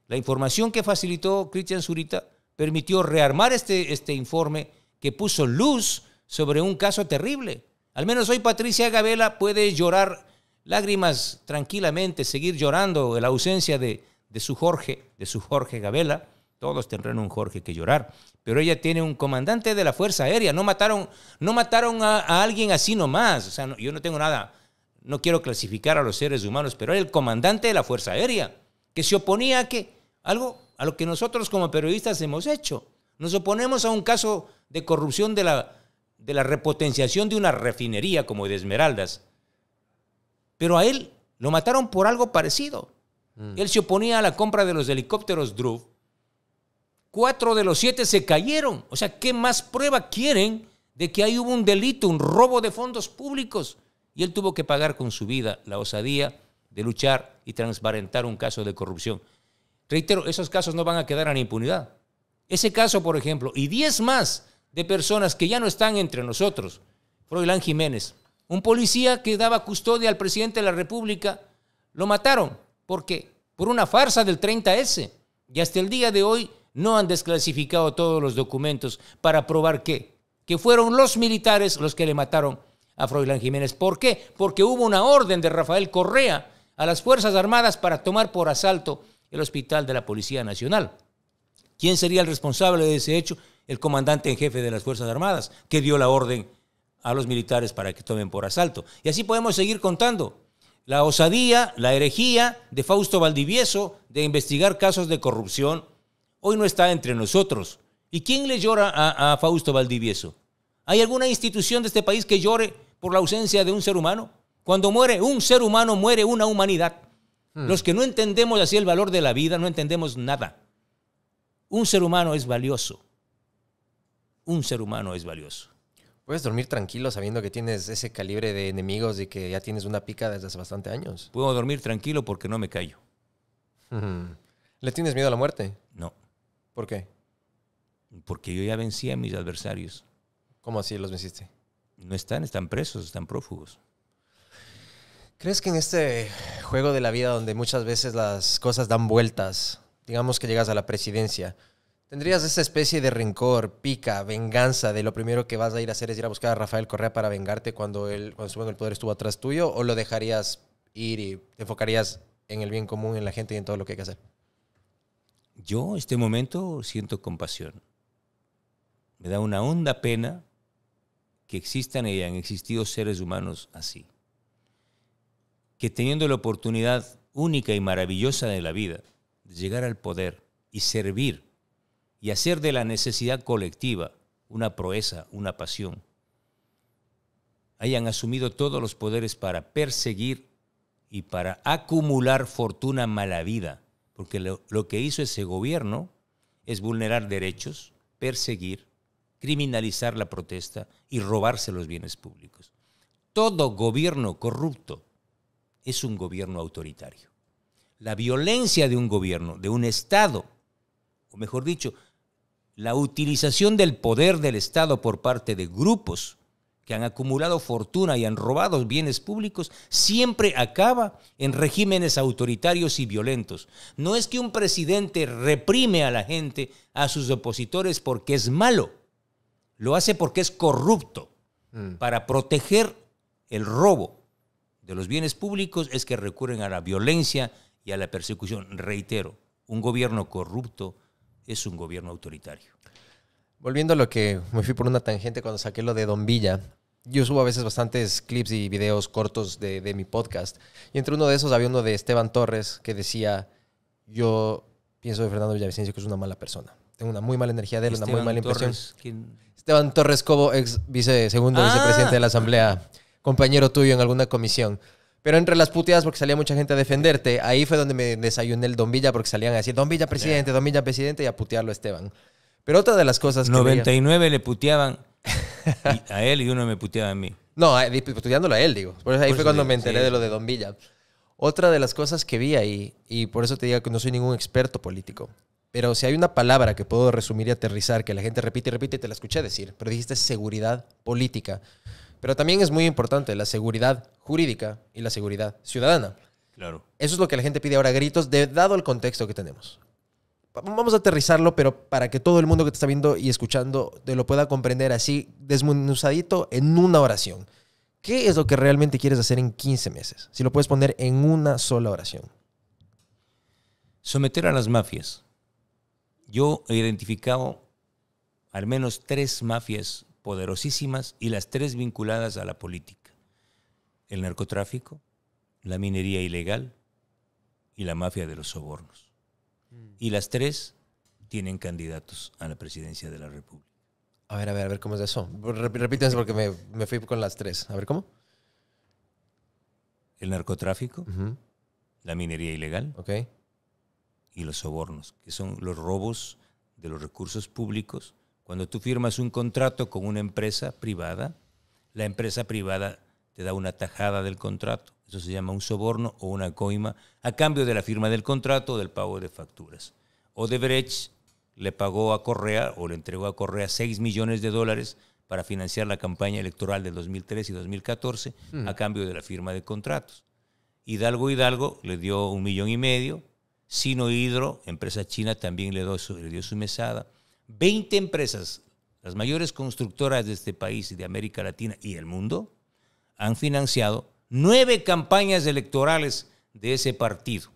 [SPEAKER 3] la información que facilitó Cristian Zurita permitió rearmar este informe que puso luz sobre un caso terrible. Al menos hoy Patricia Gabela puede llorar lágrimas tranquilamente, seguir llorando la ausencia de su Jorge Gabela. Todos tendrán un Jorge que llorar. Pero ella tiene un comandante de la Fuerza Aérea. No mataron a alguien así nomás. O sea, yo no tengo nada, no quiero clasificar a los seres humanos, pero era el comandante de la Fuerza Aérea, que se oponía a lo que nosotros como periodistas hemos hecho. Nos oponemos a un caso de corrupción de la repotenciación de una refinería como de Esmeraldas. Pero a él lo mataron por algo parecido. Él se oponía a la compra de los helicópteros Druv. 4 de los 7 se cayeron. O sea, ¿qué más prueba quieren de que ahí hubo un delito, un robo de fondos públicos? Y él tuvo que pagar con su vida la osadía de luchar y transparentar un caso de corrupción. Reitero, esos casos no van a quedar en impunidad. Ese caso, por ejemplo, y 10 más de personas que ya no están entre nosotros. Froilán Jiménez, un policía que daba custodia al presidente de la República, lo mataron. ¿Por qué? Por una farsa del 30S. Y hasta el día de hoy no han desclasificado todos los documentos para probar que fueron los militares los que le mataron a Froilán Jiménez. ¿Por qué? Porque hubo una orden de Rafael Correa a las Fuerzas Armadas para tomar por asalto el hospital de la Policía Nacional. ¿Quién sería el responsable de ese hecho? El comandante en jefe de las Fuerzas Armadas, que dio la orden a los militares para que tomen por asalto. Y así podemos seguir contando. La osadía, la herejía de Fausto Valdivieso de investigar casos de corrupción hoy no está entre nosotros. ¿Y quién le llora a Fausto Valdivieso? ¿Hay alguna institución de este país que llore por la ausencia de un ser humano? Cuando muere un ser humano, muere una humanidad. Los que no entendemos así el valor de la vida, no entendemos nada. Un ser humano es valioso. Un ser humano es valioso.
[SPEAKER 2] Puedes dormir tranquilo sabiendo que tienes ese calibre de enemigos y que ya tienes una pica desde hace bastante años.
[SPEAKER 3] Puedo dormir tranquilo porque no me callo.
[SPEAKER 2] ¿Le tienes miedo a la muerte?
[SPEAKER 3] No.
[SPEAKER 2] ¿Por qué?
[SPEAKER 3] Porque yo ya vencí a mis adversarios.
[SPEAKER 2] ¿Cómo así los venciste?
[SPEAKER 3] No están presos, están prófugos.
[SPEAKER 2] ¿Crees que en este juego de la vida donde muchas veces las cosas dan vueltas, digamos que llegas a la presidencia, ¿Tendrías esa especie de rencor, pica, venganza de lo primero que vas a ir a hacer es ir a buscar a Rafael Correa para vengarte cuando estuvo en el poder estuvo atrás tuyo? ¿O lo dejarías ir y te enfocarías en el bien común, en la gente y en todo lo que hay que hacer?
[SPEAKER 3] Yo, en este momento, siento compasión. Me da una honda pena que existan y hayan existido seres humanos así. Que teniendo la oportunidad única y maravillosa de la vida de llegar al poder y servir y hacer de la necesidad colectiva una proeza, una pasión, hayan asumido todos los poderes para perseguir y para acumular fortuna mala vida, porque lo que hizo ese gobierno es vulnerar derechos, perseguir, criminalizar la protesta y robarse los bienes públicos. Todo gobierno corrupto es un gobierno autoritario. La violencia de un gobierno, de un Estado, o mejor dicho, la utilización del poder del Estado por parte de grupos que han acumulado fortuna y han robado bienes públicos, siempre acaba en regímenes autoritarios y violentos. No es que un presidente reprime a la gente, a sus opositores, porque es malo. Lo hace porque es corrupto. Para proteger el robo de los bienes públicos es que recurren a la violencia y a la persecución. Reitero, un gobierno corrupto es un gobierno autoritario.
[SPEAKER 2] Volviendo a lo que me fui por una tangente cuando saqué lo de Don Villa, yo subo a veces bastantes clips y videos cortos de mi podcast. Y entre uno de esos había uno de Esteban Torres que decía, yo pienso de Fernando Villavicencio que es una mala persona. Tengo una muy mala energía de él, una muy mala impresión. Esteban Torres Cobo, ex segundo vicepresidente de la Asamblea, compañero tuyo en alguna comisión. Pero entre las puteadas, porque salía mucha gente a defenderte, ahí fue donde me desayuné el Don Villa, porque salían a decir Don Villa presidente, Don Villa presidente, y a putearlo a Esteban. Pero otra de las cosas que
[SPEAKER 3] 99
[SPEAKER 2] veía...
[SPEAKER 3] le puteaban a él y uno me puteaba a mí.
[SPEAKER 2] No, puteándolo a él, digo. Por eso ahí fue cuando me enteré
[SPEAKER 3] sí,
[SPEAKER 2] de lo de Don Villa. Otra de las cosas que vi ahí, y por eso te digo que no soy ningún experto político, pero si hay una palabra que puedo resumir y aterrizar, que la gente repite y repite, te la escuché decir, pero dijiste seguridad política. Pero también es muy importante la seguridad jurídica y la seguridad ciudadana.
[SPEAKER 3] Claro.
[SPEAKER 2] Eso es lo que la gente pide ahora a gritos, dado el contexto que tenemos. Vamos a aterrizarlo, pero para que todo el mundo que te está viendo y escuchando te lo pueda comprender así, desmenuzadito, en una oración. ¿Qué es lo que realmente quieres hacer en 15 meses? Si lo puedes poner en una sola oración.
[SPEAKER 3] Someter a las mafias. Yo he identificado al menos 3 mafias poderosísimas y las 3 vinculadas a la política. El narcotráfico, la minería ilegal y la mafia de los sobornos. Y las 3 tienen candidatos a la presidencia de la República.
[SPEAKER 2] A ver, ¿cómo es eso? Repítanse porque me fui con las 3. A ver, ¿cómo?
[SPEAKER 3] El narcotráfico, la minería ilegal y los sobornos, que son los robos de los recursos públicos. Cuando tú firmas un contrato con una empresa privada, la empresa privada te da una tajada del contrato. Eso se llama un soborno o una coima a cambio de la firma del contrato o del pago de facturas. Odebrecht le pagó a Correa o le entregó a Correa $6 millones para financiar la campaña electoral de 2013 y 2014 a cambio de la firma de contratos. Hidalgo le dio $1,5 millones. Sino Hydro, empresa china, también le dio su mesada. 20 empresas, las mayores constructoras de este país y de América Latina y el mundo, han financiado 9 campañas electorales de ese partido.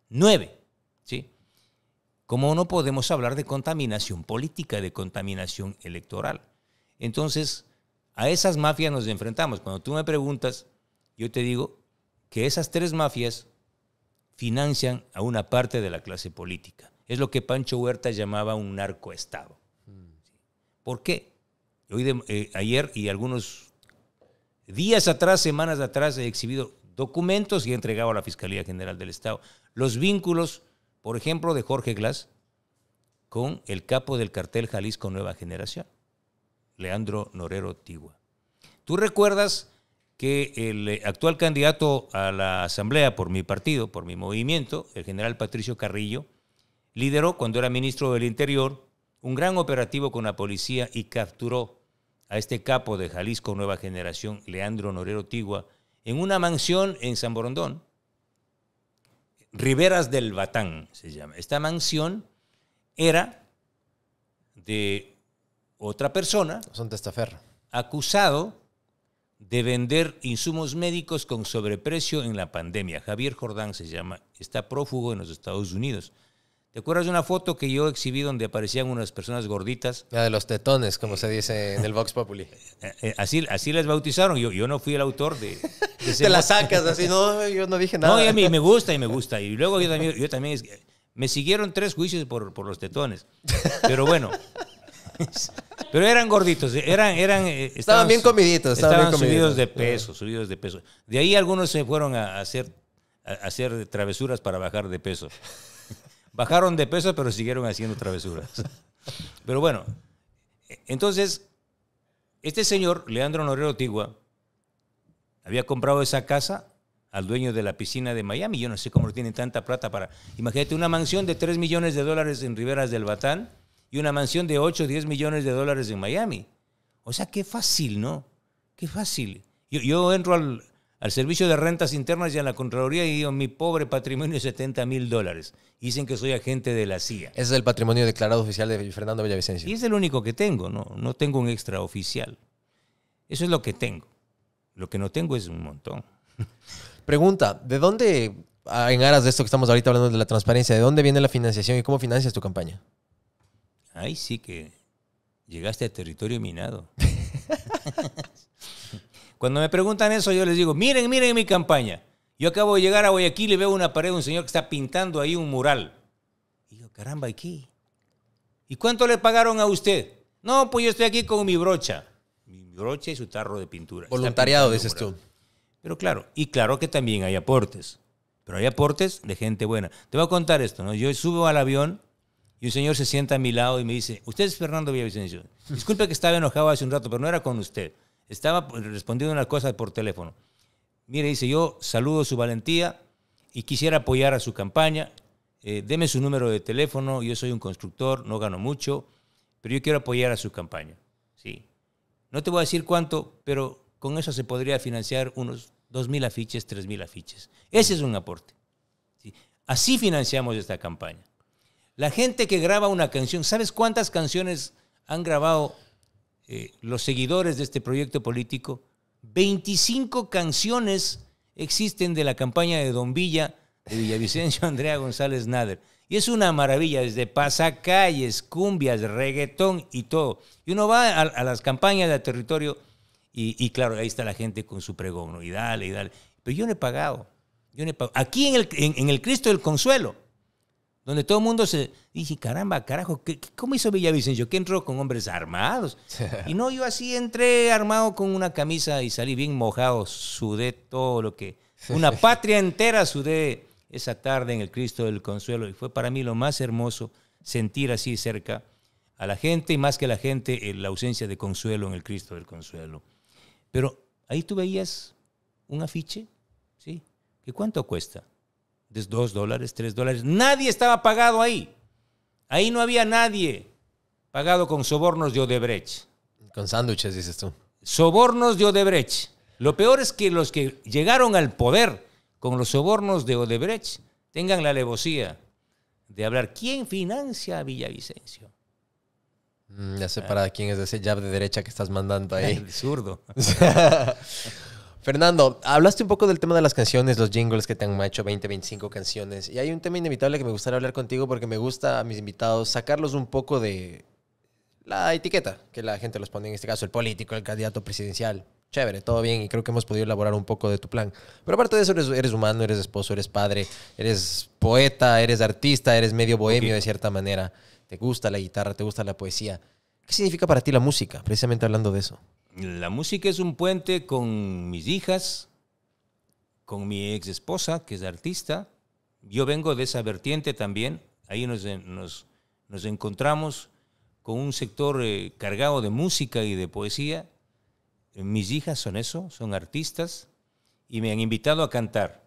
[SPEAKER 3] 9, ¿sí? ¿Cómo no podemos hablar de contaminación política, de contaminación electoral? Entonces, a esas mafias nos enfrentamos. Cuando tú me preguntas, yo te digo que esas 3 mafias financian a una parte de la clase política. Es lo que Pancho Huerta llamaba un narcoestado. ¿Por qué? Ayer y algunos días atrás, semanas atrás, he exhibido documentos y he entregado a la Fiscalía General del Estado los vínculos, por ejemplo, de Jorge Glass con el capo del cartel Jalisco Nueva Generación, Leandro Norero Tigua. ¿Tú recuerdas que el actual candidato a la Asamblea por mi partido, por mi movimiento, el general Patricio Carrillo, lideró cuando era ministro del Interior un gran operativo con la policía y capturó a este capo de Jalisco Nueva Generación, Leandro Norero Tigua, en una mansión en San Borondón, Riberas del Batán se llama. Esta mansión era de otra persona
[SPEAKER 2] Son testaferro.
[SPEAKER 3] acusado de vender insumos médicos con sobreprecio en la pandemia. Javier Jordán se llama, está prófugo en los Estados Unidos. ¿Te acuerdas de una foto que yo exhibí donde aparecían unas personas gorditas?
[SPEAKER 2] La de los tetones, como se dice en el Vox Populi.
[SPEAKER 3] Así les bautizaron. Yo no fui el autor de ese
[SPEAKER 2] Te la
[SPEAKER 3] mote.
[SPEAKER 2] sacas así, no, yo no dije nada.
[SPEAKER 3] No, y a mí me gusta y me gusta. Y luego yo también me siguieron 3 juicios por los tetones. Pero bueno. Pero eran gorditos,
[SPEAKER 2] Estaban bien comiditos.
[SPEAKER 3] Estaban subidos de peso. De ahí algunos se fueron a hacer travesuras para bajar de peso. Bajaron de peso, pero siguieron haciendo travesuras. Pero bueno, entonces, este señor, Leandro Norero Tigua, había comprado esa casa al dueño de la piscina de Miami. Yo no sé cómo tienen tanta plata para... Imagínate, una mansión de $3 millones en Riberas del Batán y una mansión de 8 o 10 millones de dólares en Miami. O sea, qué fácil, ¿no? Qué fácil. Yo entro al servicio de rentas internas y a la Contraloría y digo, mi pobre patrimonio es $70,000. Dicen que soy agente de la CIA.
[SPEAKER 2] Ese es el patrimonio declarado oficial de Fernando Villavicencio.
[SPEAKER 3] Y es el único que tengo, no tengo un extraoficial. Eso es lo que tengo. Lo que no tengo es un montón.
[SPEAKER 2] Pregunta, ¿de dónde, en aras de esto que estamos ahorita hablando de la transparencia, de dónde viene la financiación y cómo financias tu campaña?
[SPEAKER 3] Ahí sí que llegaste a territorio minado. Cuando me preguntan eso, yo les digo, miren mi campaña. Yo acabo de llegar a Guayaquil y veo una pared de un señor que está pintando ahí un mural. Y digo, caramba, ¿y qué? ¿Y cuánto le pagaron a usted? No, pues yo estoy aquí con mi brocha. Mi brocha y su tarro de pintura.
[SPEAKER 2] Voluntariado, dices tú.
[SPEAKER 3] Pero claro, y claro que también hay aportes. Pero hay aportes de gente buena. Te voy a contar esto, ¿no? Yo subo al avión y un señor se sienta a mi lado y me dice, usted es Fernando Villavicencio. Disculpe que estaba enojado hace un rato, pero no era con usted. Estaba respondiendo unas cosas por teléfono. Mire, dice, yo saludo su valentía y quisiera apoyar a su campaña. Deme su número de teléfono. Yo soy un constructor, no gano mucho, pero yo quiero apoyar a su campaña. Sí. No te voy a decir cuánto, pero con eso se podría financiar unos 2,000 afiches, 3,000 afiches. Ese es un aporte. ¿Sí? Así financiamos esta campaña. La gente que graba una canción, ¿sabes cuántas canciones han grabado los seguidores de este proyecto político? 25 canciones existen de la campaña de Don Villa, de Villavicencio Andrea González Nader. Y es una maravilla, desde pasacalles, cumbias, reggaetón y todo. Y uno va a las campañas de territorio y claro, ahí está la gente con su pregón, ¿no? Y dale, y dale. Pero yo no he pagado. Aquí en el Cristo del Consuelo, donde todo el mundo se dice, caramba, carajo, ¿cómo hizo Villavicencio? ¿Qué entró con hombres armados? Y no, yo así entré armado con una camisa y salí bien mojado, sudé todo lo que... Una patria entera sudé esa tarde en el Cristo del Consuelo y fue para mí lo más hermoso sentir así cerca a la gente y más que la gente la ausencia de consuelo en el Cristo del Consuelo. Pero ahí tú veías un afiche, ¿sí? ¿Que cuánto cuesta? De $2, $3. Nadie estaba pagado ahí. Ahí no había nadie pagado con sobornos de Odebrecht.
[SPEAKER 2] Con sándwiches, dices tú.
[SPEAKER 3] Sobornos de Odebrecht. Lo peor es que los que llegaron al poder con los sobornos de Odebrecht tengan la alevosía de hablar. ¿Quién financia a Villavicencio?
[SPEAKER 2] Ya sé para quién es ese jab de derecha que estás mandando ahí.
[SPEAKER 3] El zurdo.
[SPEAKER 2] Fernando, hablaste un poco del tema de las canciones, los jingles que te han hecho 20, 25 canciones. Y hay un tema inevitable que me gustaría hablar contigo porque me gusta a mis invitados sacarlos un poco de la etiqueta que la gente los pone, en este caso el político, el candidato presidencial. Chévere, todo bien y creo que hemos podido elaborar un poco de tu plan. Pero aparte de eso, eres humano, eres esposo, eres padre, eres poeta, eres artista, eres medio bohemio de cierta manera. Te gusta la guitarra, te gusta la poesía. ¿Qué significa para ti la música? Precisamente hablando de eso.
[SPEAKER 3] La música es un puente con mis hijas, con mi ex esposa, que es artista. Yo vengo de esa vertiente también. Ahí nos encontramos con un sector cargado de música y de poesía. Mis hijas son eso, son artistas y me han invitado a cantar.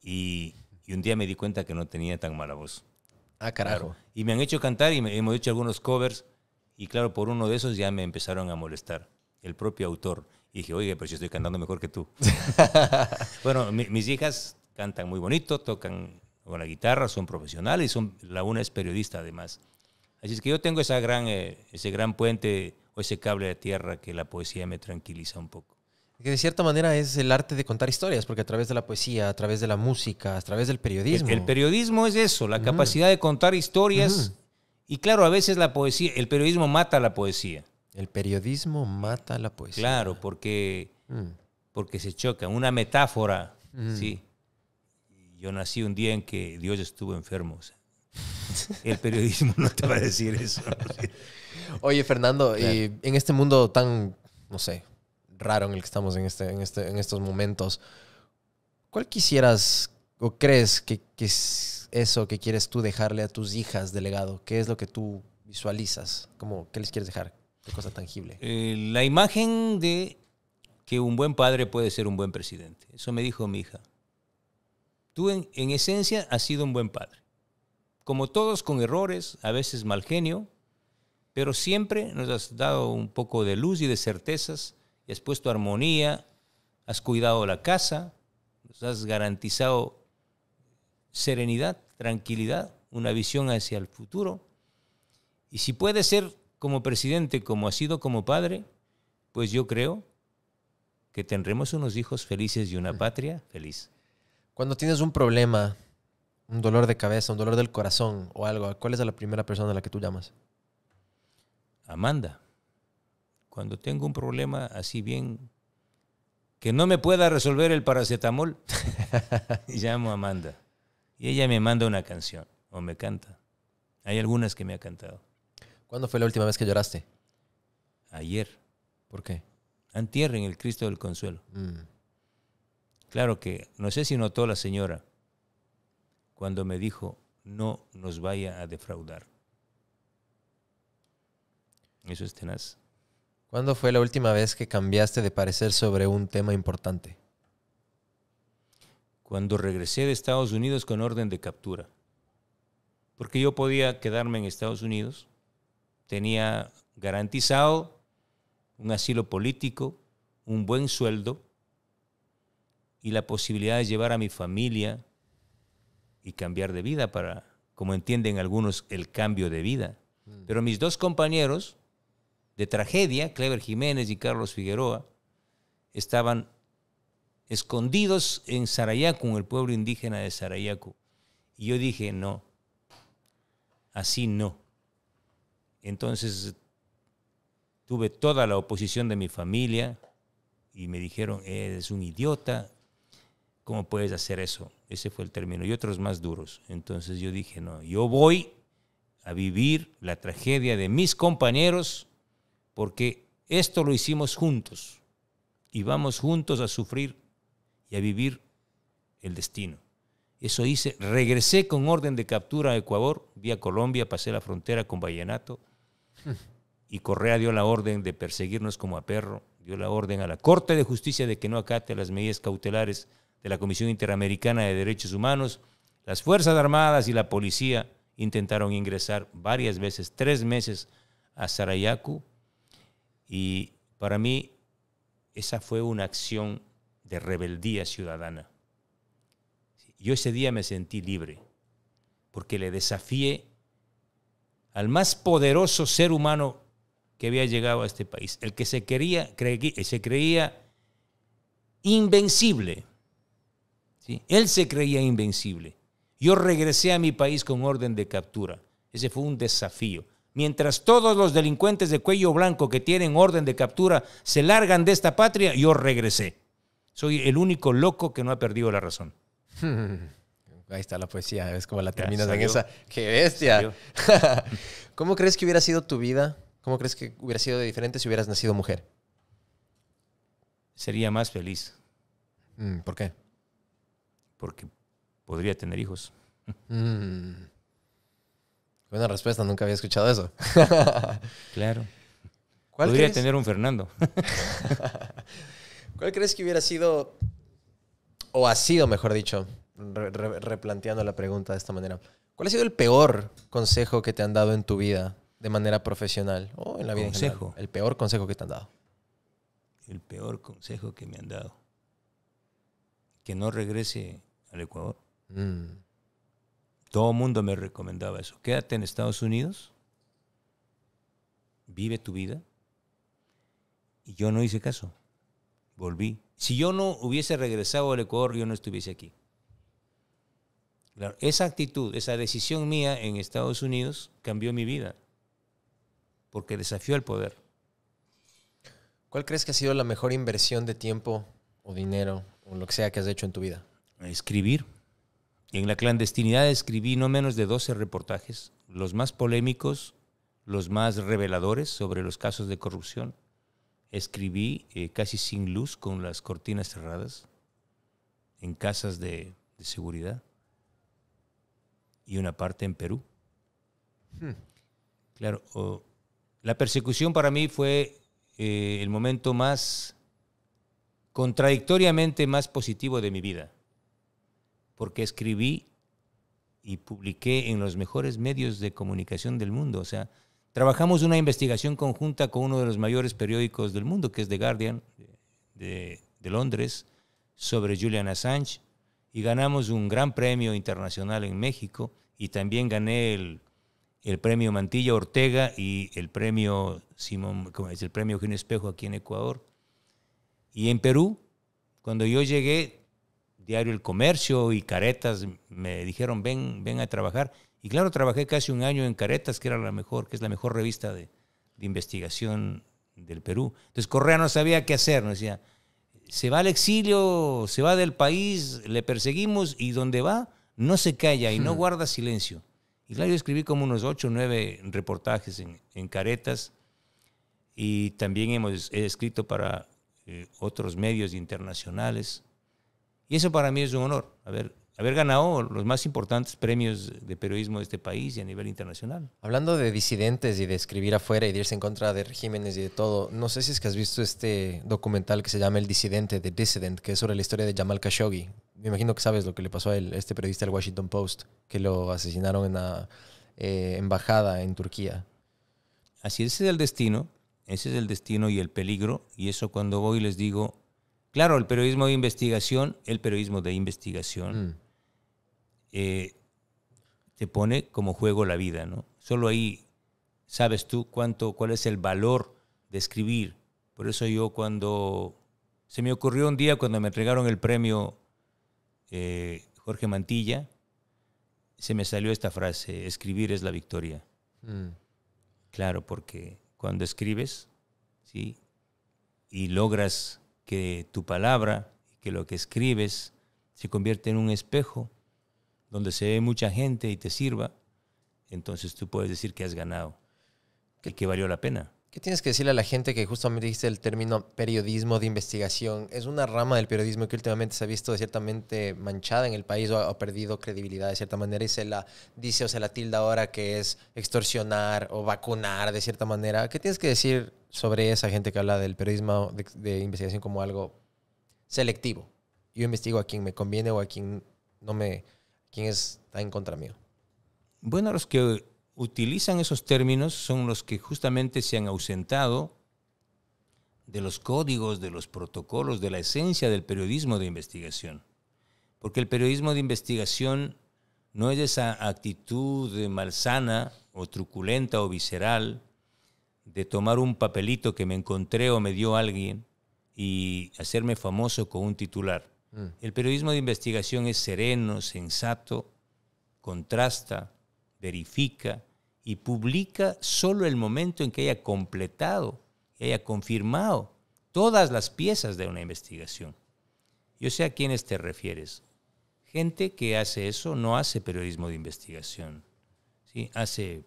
[SPEAKER 3] Y un día me di cuenta que no tenía tan mala voz.
[SPEAKER 2] Ah, carajo.
[SPEAKER 3] Claro. Y me han hecho cantar y hemos hecho algunos covers. Y claro, por uno de esos ya me empezaron a molestar, el propio autor. Y dije, oye, pero yo estoy cantando mejor que tú. Bueno, mis hijas cantan muy bonito, tocan con la guitarra, son profesionales, una es periodista además. Así es que yo tengo ese gran puente o ese cable de tierra que la poesía me tranquiliza un poco.
[SPEAKER 2] Que de cierta manera es el arte de contar historias, porque a través de la poesía, a través de la música, a través del periodismo.
[SPEAKER 3] El periodismo es eso, la capacidad de contar historias. Y claro, a veces la poesía, el periodismo mata la poesía.
[SPEAKER 2] El periodismo mata la poesía.
[SPEAKER 3] Claro, porque se chocan. Una metáfora, ¿sí? Yo nací un día en que Dios estuvo enfermo. O sea, el periodismo no te va a decir eso.
[SPEAKER 2] Oye, Fernando, en este mundo tan, no sé, raro en el que estamos en estos momentos, ¿cuál quisieras o crees que es eso que quieres tú dejarle a tus hijas de legado? ¿Qué es lo que tú visualizas? ¿Qué les quieres dejar? ¿Qué cosa tangible?
[SPEAKER 3] La imagen de que un buen padre puede ser un buen presidente. Eso me dijo mi hija. Tú en esencia has sido un buen padre. Como todos, con errores, a veces mal genio, pero siempre nos has dado un poco de luz y de certezas, y has puesto armonía, has cuidado la casa, nos has garantizado serenidad, tranquilidad, una visión hacia el futuro. Y si puede ser como presidente, como ha sido como padre, pues yo creo que tendremos unos hijos felices y una patria feliz.
[SPEAKER 2] Cuando tienes un problema, un dolor de cabeza, un dolor del corazón o algo, ¿cuál es la primera persona a la que tú llamas?
[SPEAKER 3] Amanda. Cuando tengo un problema así bien que no me pueda resolver el paracetamol, llamo a Amanda. Y ella me manda una canción o me canta. Hay algunas que me ha cantado.
[SPEAKER 2] ¿Cuándo fue la última vez que lloraste?
[SPEAKER 3] Ayer.
[SPEAKER 2] ¿Por qué?
[SPEAKER 3] Antier en el Cristo del Consuelo. Claro que no sé si notó la señora cuando me dijo no nos vaya a defraudar. Eso es tenaz.
[SPEAKER 2] ¿Cuándo fue la última vez que cambiaste de parecer sobre un tema importante?
[SPEAKER 3] Cuando regresé de Estados Unidos con orden de captura. Porque yo podía quedarme en Estados Unidos. Tenía garantizado un asilo político, un buen sueldo y la posibilidad de llevar a mi familia y cambiar de vida para, como entienden algunos, el cambio de vida. Pero mis dos compañeros de tragedia, Clever Jiménez y Carlos Figueroa, estaban escondidos en Sarayaku, en el pueblo indígena de Sarayaku. Y yo dije, no, así no. Entonces tuve toda la oposición de mi familia y me dijeron, eres un idiota, ¿cómo puedes hacer eso? Ese fue el término, y otros más duros. Entonces yo dije, no, yo voy a vivir la tragedia de mis compañeros porque esto lo hicimos juntos y vamos juntos a sufrir y a vivir el destino. Eso hice, regresé con orden de captura a Ecuador, vía Colombia, pasé la frontera con Vallenato y Correa dio la orden de perseguirnos como a perro, dio la orden a la Corte de Justicia de que no acate las medidas cautelares de la Comisión Interamericana de Derechos Humanos. Las Fuerzas Armadas y la policía intentaron ingresar varias veces, 3 meses a Sarayaku, y para mí esa fue una acción de rebeldía ciudadana. Yo ese día me sentí libre porque le desafié al más poderoso ser humano que había llegado a este país, el que se creía invencible. ¿Sí? Él se creía invencible. Yo regresé a mi país con orden de captura. Ese fue un desafío. Mientras todos los delincuentes de cuello blanco que tienen orden de captura se largan de esta patria, yo regresé. Soy el único loco que no ha perdido la razón.
[SPEAKER 2] Ahí está la poesía, ¿ves cómo la terminas
[SPEAKER 3] salió.
[SPEAKER 2] en esa? ¡Qué bestia! ¿Cómo crees que hubiera sido tu vida? ¿Cómo crees que hubiera sido diferente si hubieras nacido mujer?
[SPEAKER 3] Sería más feliz.
[SPEAKER 2] ¿Por qué?
[SPEAKER 3] Porque podría tener hijos.
[SPEAKER 2] Buena respuesta, nunca había escuchado eso.
[SPEAKER 3] Claro.
[SPEAKER 2] ¿Cuál
[SPEAKER 3] Podría
[SPEAKER 2] crees?
[SPEAKER 3] tener un Fernando.
[SPEAKER 2] ¿Cuál crees que hubiera sido, o ha sido, mejor dicho, replanteando la pregunta de esta manera, ¿cuál ha sido el peor consejo que te han dado en tu vida de manera profesional o en la vida en
[SPEAKER 3] ¿Consejo?
[SPEAKER 2] general? El peor consejo que te han dado.
[SPEAKER 3] El peor consejo que me han dado. Que no regrese al Ecuador. Todo el mundo me recomendaba eso. Quédate en Estados Unidos vive tu vida. Y yo no hice caso. Volví. Si yo no hubiese regresado al Ecuador, yo no estuviese aquí. Claro, esa actitud, esa decisión mía en Estados Unidos cambió mi vida, porque desafió el poder.
[SPEAKER 2] ¿Cuál crees que ha sido la mejor inversión de tiempo o dinero o lo que sea que has hecho en tu vida?
[SPEAKER 3] Escribir. En la clandestinidad escribí no menos de 12 reportajes, los más polémicos, los más reveladores sobre los casos de corrupción. Escribí casi sin luz, con las cortinas cerradas, en casas de seguridad, y una parte en Perú. Claro, la persecución para mí fue el momento más, contradictoriamente más positivo de mi vida, porque escribí y publiqué en los mejores medios de comunicación del mundo. O sea, trabajamos una investigación conjunta con uno de los mayores periódicos del mundo, que es The Guardian, de Londres, sobre Julian Assange, y ganamos un gran premio internacional en México, y también gané el premio Mantilla Ortega y el premio el premio Eugenio Espejo aquí en Ecuador. Y en Perú, cuando yo llegué, Diario El Comercio y Caretas me dijeron, ven a trabajar. Y claro, trabajé casi un año en Caretas, que es la mejor revista de investigación del Perú. Entonces Correa no sabía qué hacer, nos decía, se va al exilio, se va del país, le perseguimos, y donde va no se calla y no guarda silencio. Y claro, yo escribí como unos 8 o 9 reportajes en Caretas, y también he escrito para otros medios internacionales. Y eso para mí es un honor, haber ganado los más importantes premios de periodismo de este país y a nivel internacional.
[SPEAKER 2] Hablando de disidentes y de escribir afuera y de irse en contra de regímenes y de todo, no sé si es que has visto este documental que se llama El Disidente, The Dissident, que es sobre la historia de Jamal Khashoggi. Me imagino que sabes lo que le pasó a él, este periodista del Washington Post, que lo asesinaron en la embajada en Turquía.
[SPEAKER 3] Así ese es el destino y el peligro, y eso cuando voy les digo, claro, el periodismo de investigación te pone como juego la vida, ¿no? Solo ahí sabes tú cuál es el valor de escribir. Por eso yo, cuando se me ocurrió un día, cuando me entregaron el premio Jorge Mantilla, se me salió esta frase: escribir es la victoria. Claro, porque cuando escribes, ¿sí?, y logras que tu palabra, que lo que escribes se convierte en un espejo donde se ve mucha gente y te sirva, entonces tú puedes decir que has ganado, que valió la pena.
[SPEAKER 2] ¿Qué tienes que decirle a la gente que justamente dijiste el término periodismo de investigación? Es una rama del periodismo que últimamente se ha visto ciertamente manchada en el país o ha perdido credibilidad de cierta manera, y se la dice o se la tilda ahora que es extorsionar o vacunar de cierta manera. ¿Qué tienes que decir sobre esa gente que habla del periodismo de investigación como algo selectivo? Yo investigo a quien me conviene o a quien está en contra mío.
[SPEAKER 3] Bueno, los que utilizan esos términos son los que justamente se han ausentado de los códigos, de los protocolos, de la esencia del periodismo de investigación. Porque el periodismo de investigación no es esa actitud malsana o truculenta o visceral de tomar un papelito que me encontré o me dio alguien y hacerme famoso con un titular. El periodismo de investigación es sereno, sensato, contrasta, verifica y publica solo el momento en que haya completado y haya confirmado todas las piezas de una investigación. Yo sé a quiénes te refieres. Gente que hace eso no hace periodismo de investigación, ¿sí? Hace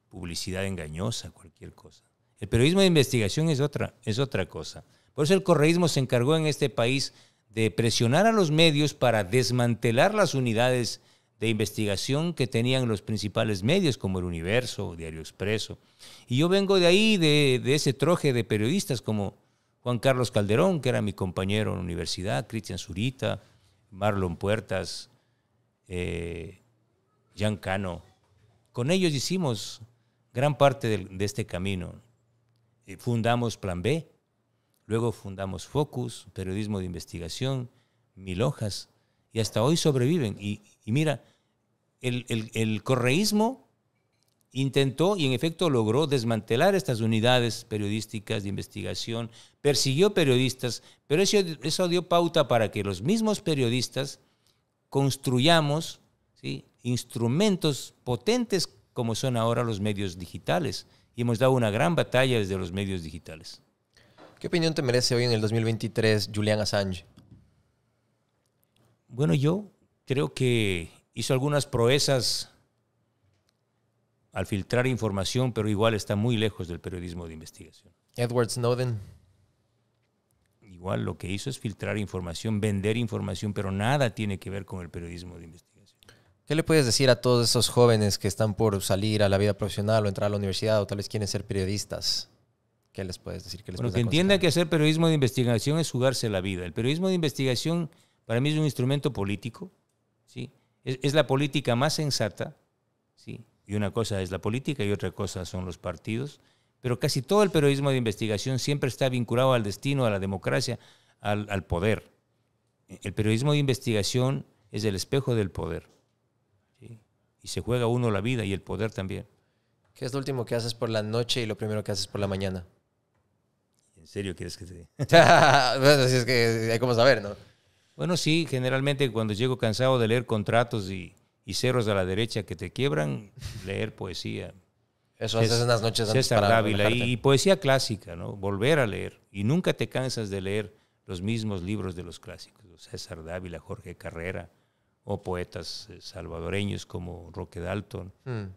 [SPEAKER 3] publicidad engañosa, cualquier cosa. El periodismo de investigación es otra cosa. Por eso el correísmo se encargó en este país de presionar a los medios para desmantelar las unidades de investigación que tenían los principales medios, como El Universo, Diario Expreso. Y yo vengo de ahí, de ese troje de periodistas como Juan Carlos Calderón, que era mi compañero en la universidad, Cristian Zurita, Marlon Puertas, Jan Cano. Con ellos hicimos gran parte de este camino. Fundamos Plan B, luego fundamos Focus, periodismo de investigación, 1000 hojas, y hasta hoy sobreviven. Y mira, el correísmo intentó y en efecto logró desmantelar estas unidades periodísticas de investigación, persiguió periodistas, pero eso dio pauta para que los mismos periodistas construyamos, ¿sí?, instrumentos potentes como son ahora los medios digitales. Y hemos dado una gran batalla desde los medios digitales.
[SPEAKER 2] ¿Qué opinión te merece hoy en el 2023 Julian Assange?
[SPEAKER 3] Bueno, yo creo que hizo algunas proezas al filtrar información, pero igual está muy lejos del periodismo de investigación.
[SPEAKER 2] Edward Snowden.
[SPEAKER 3] Igual lo que hizo es filtrar información, vender información, pero nada tiene que ver con el periodismo de investigación.
[SPEAKER 2] ¿Qué le puedes decir a todos esos jóvenes que están por salir a la vida profesional o entrar a la universidad o tal vez quieren ser periodistas? ¿Qué les puedes decir?
[SPEAKER 3] Bueno, que entiendan que hacer periodismo de investigación es jugarse la vida. El periodismo de investigación para mí es un instrumento político, ¿sí? Es la política más sensata, ¿sí? Y una cosa es la política y otra cosa son los partidos. Pero casi todo el periodismo de investigación siempre está vinculado al destino, a la democracia, al poder. El periodismo de investigación es el espejo del poder, ¿sí? Y se juega uno la vida y el poder también.
[SPEAKER 2] ¿Qué es lo último que haces por la noche y lo primero que haces por la mañana?
[SPEAKER 3] ¿En serio quieres que te diga?
[SPEAKER 2] Bueno, si es que hay como saber, ¿no?
[SPEAKER 3] Bueno, sí, generalmente cuando llego cansado de leer contratos y cerros a la derecha que te quiebran, leer poesía.
[SPEAKER 2] Eso haces en las noches antes
[SPEAKER 3] César
[SPEAKER 2] para
[SPEAKER 3] Dávila
[SPEAKER 2] relajarte.
[SPEAKER 3] y poesía clásica, ¿no? Volver a leer. Y nunca te cansas de leer los mismos libros de los clásicos. César Dávila, Jorge Carrera, o poetas salvadoreños como Roque Dalton,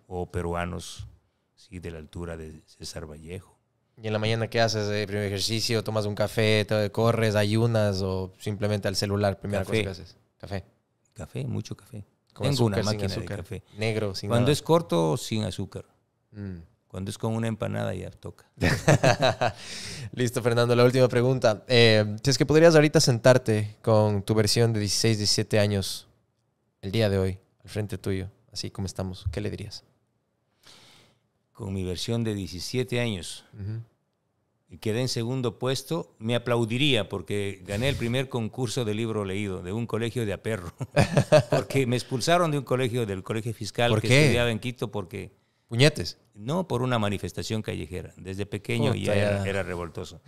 [SPEAKER 3] o peruanos, sí, de la altura de César Vallejo.
[SPEAKER 2] ¿Y en la mañana qué haces? ¿Primer ejercicio? ¿Tomas un café? ¿Corres? ¿Ayunas? ¿O simplemente al celular? Primera
[SPEAKER 3] Café.
[SPEAKER 2] cosa que haces. Café.
[SPEAKER 3] Café, mucho café.
[SPEAKER 2] Con
[SPEAKER 3] Tengo
[SPEAKER 2] azúcar,
[SPEAKER 3] una
[SPEAKER 2] sin
[SPEAKER 3] máquina
[SPEAKER 2] azúcar.
[SPEAKER 3] de café.
[SPEAKER 2] Negro, sin
[SPEAKER 3] Cuando
[SPEAKER 2] nada.
[SPEAKER 3] es corto, sin azúcar.
[SPEAKER 2] Mm.
[SPEAKER 3] Cuando es con una empanada ya toca.
[SPEAKER 2] Listo, Fernando. La última pregunta. Si es que podrías ahorita sentarte con tu versión de 16, 17 años, el día de hoy, al frente tuyo, así como estamos, ¿qué le dirías?
[SPEAKER 3] Con mi versión de 17 años y quedé en segundo puesto, me aplaudiría porque gané el primer concurso de libro leído de un colegio de Aperro. Porque me expulsaron de un colegio, del colegio fiscal
[SPEAKER 2] ¿Por
[SPEAKER 3] que
[SPEAKER 2] qué?
[SPEAKER 3] estudiaba en Quito porque...
[SPEAKER 2] Puñetes.
[SPEAKER 3] No, por una manifestación callejera. Desde pequeño
[SPEAKER 2] Puta,
[SPEAKER 3] ya era revoltoso.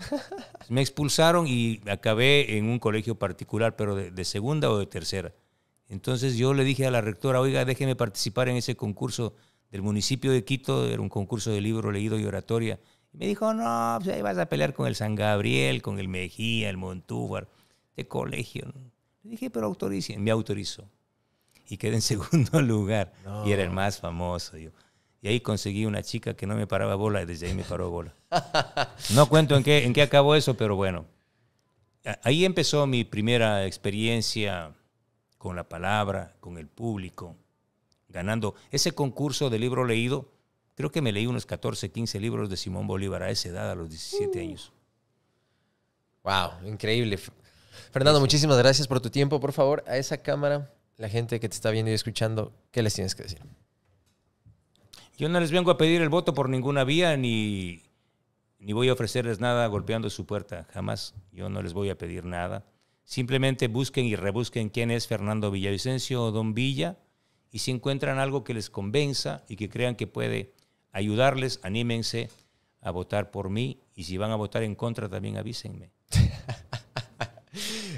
[SPEAKER 3] Me expulsaron y acabé en un colegio particular, pero de segunda o de tercera. Entonces yo le dije a la rectora, oiga, déjeme participar en ese concurso del municipio de Quito, era un concurso de libro leído y oratoria. Y me dijo, no, pues ahí vas a pelear con el San Gabriel, con el Mejía, el Montúfar, de colegio. Le dije, pero autoricen. Me autorizó. Y quedé en segundo lugar.
[SPEAKER 2] No.
[SPEAKER 3] Y era el más famoso. Yo. Y ahí conseguí una chica que no me paraba bola y desde ahí me paró bola. No cuento en qué acabó eso, pero bueno. Ahí empezó mi primera experiencia con la palabra, con el público, ganando ese concurso de libro leído. Creo que me leí unos 14, 15 libros de Simón Bolívar a esa edad, a los 17 años.
[SPEAKER 2] Wow, increíble. Fernando, muchísimas gracias por tu tiempo. Por favor, a esa cámara, la gente que te está viendo y escuchando, ¿qué les tienes que decir?
[SPEAKER 3] Yo no les vengo a pedir el voto por ninguna vía, ni voy a ofrecerles nada golpeando su puerta. Jamás. Yo no les voy a pedir nada. Simplemente busquen y rebusquen quién es Fernando Villavicencio o Don Villa, y si encuentran algo que les convenza y que crean que puede ayudarles, anímense a votar por mí, y si van a votar en contra también avísenme.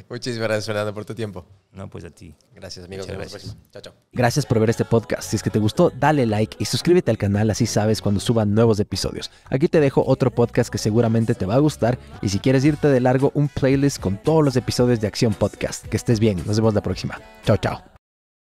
[SPEAKER 2] Muchísimas gracias, Fernando, por tu tiempo.
[SPEAKER 3] No, pues a ti.
[SPEAKER 2] Gracias, amigos.
[SPEAKER 3] Muchas
[SPEAKER 2] Nos vemos la
[SPEAKER 3] gracias.
[SPEAKER 2] próxima. Chao, chao.
[SPEAKER 4] Gracias por ver este podcast. Si es que te gustó, dale like y suscríbete al canal, así sabes cuando suban nuevos episodios. Aquí te dejo otro podcast que seguramente te va a gustar, y si quieres irte de largo, un playlist con todos los episodios de Acción Podcast. Que estés bien. Nos vemos la próxima. Chao, chao.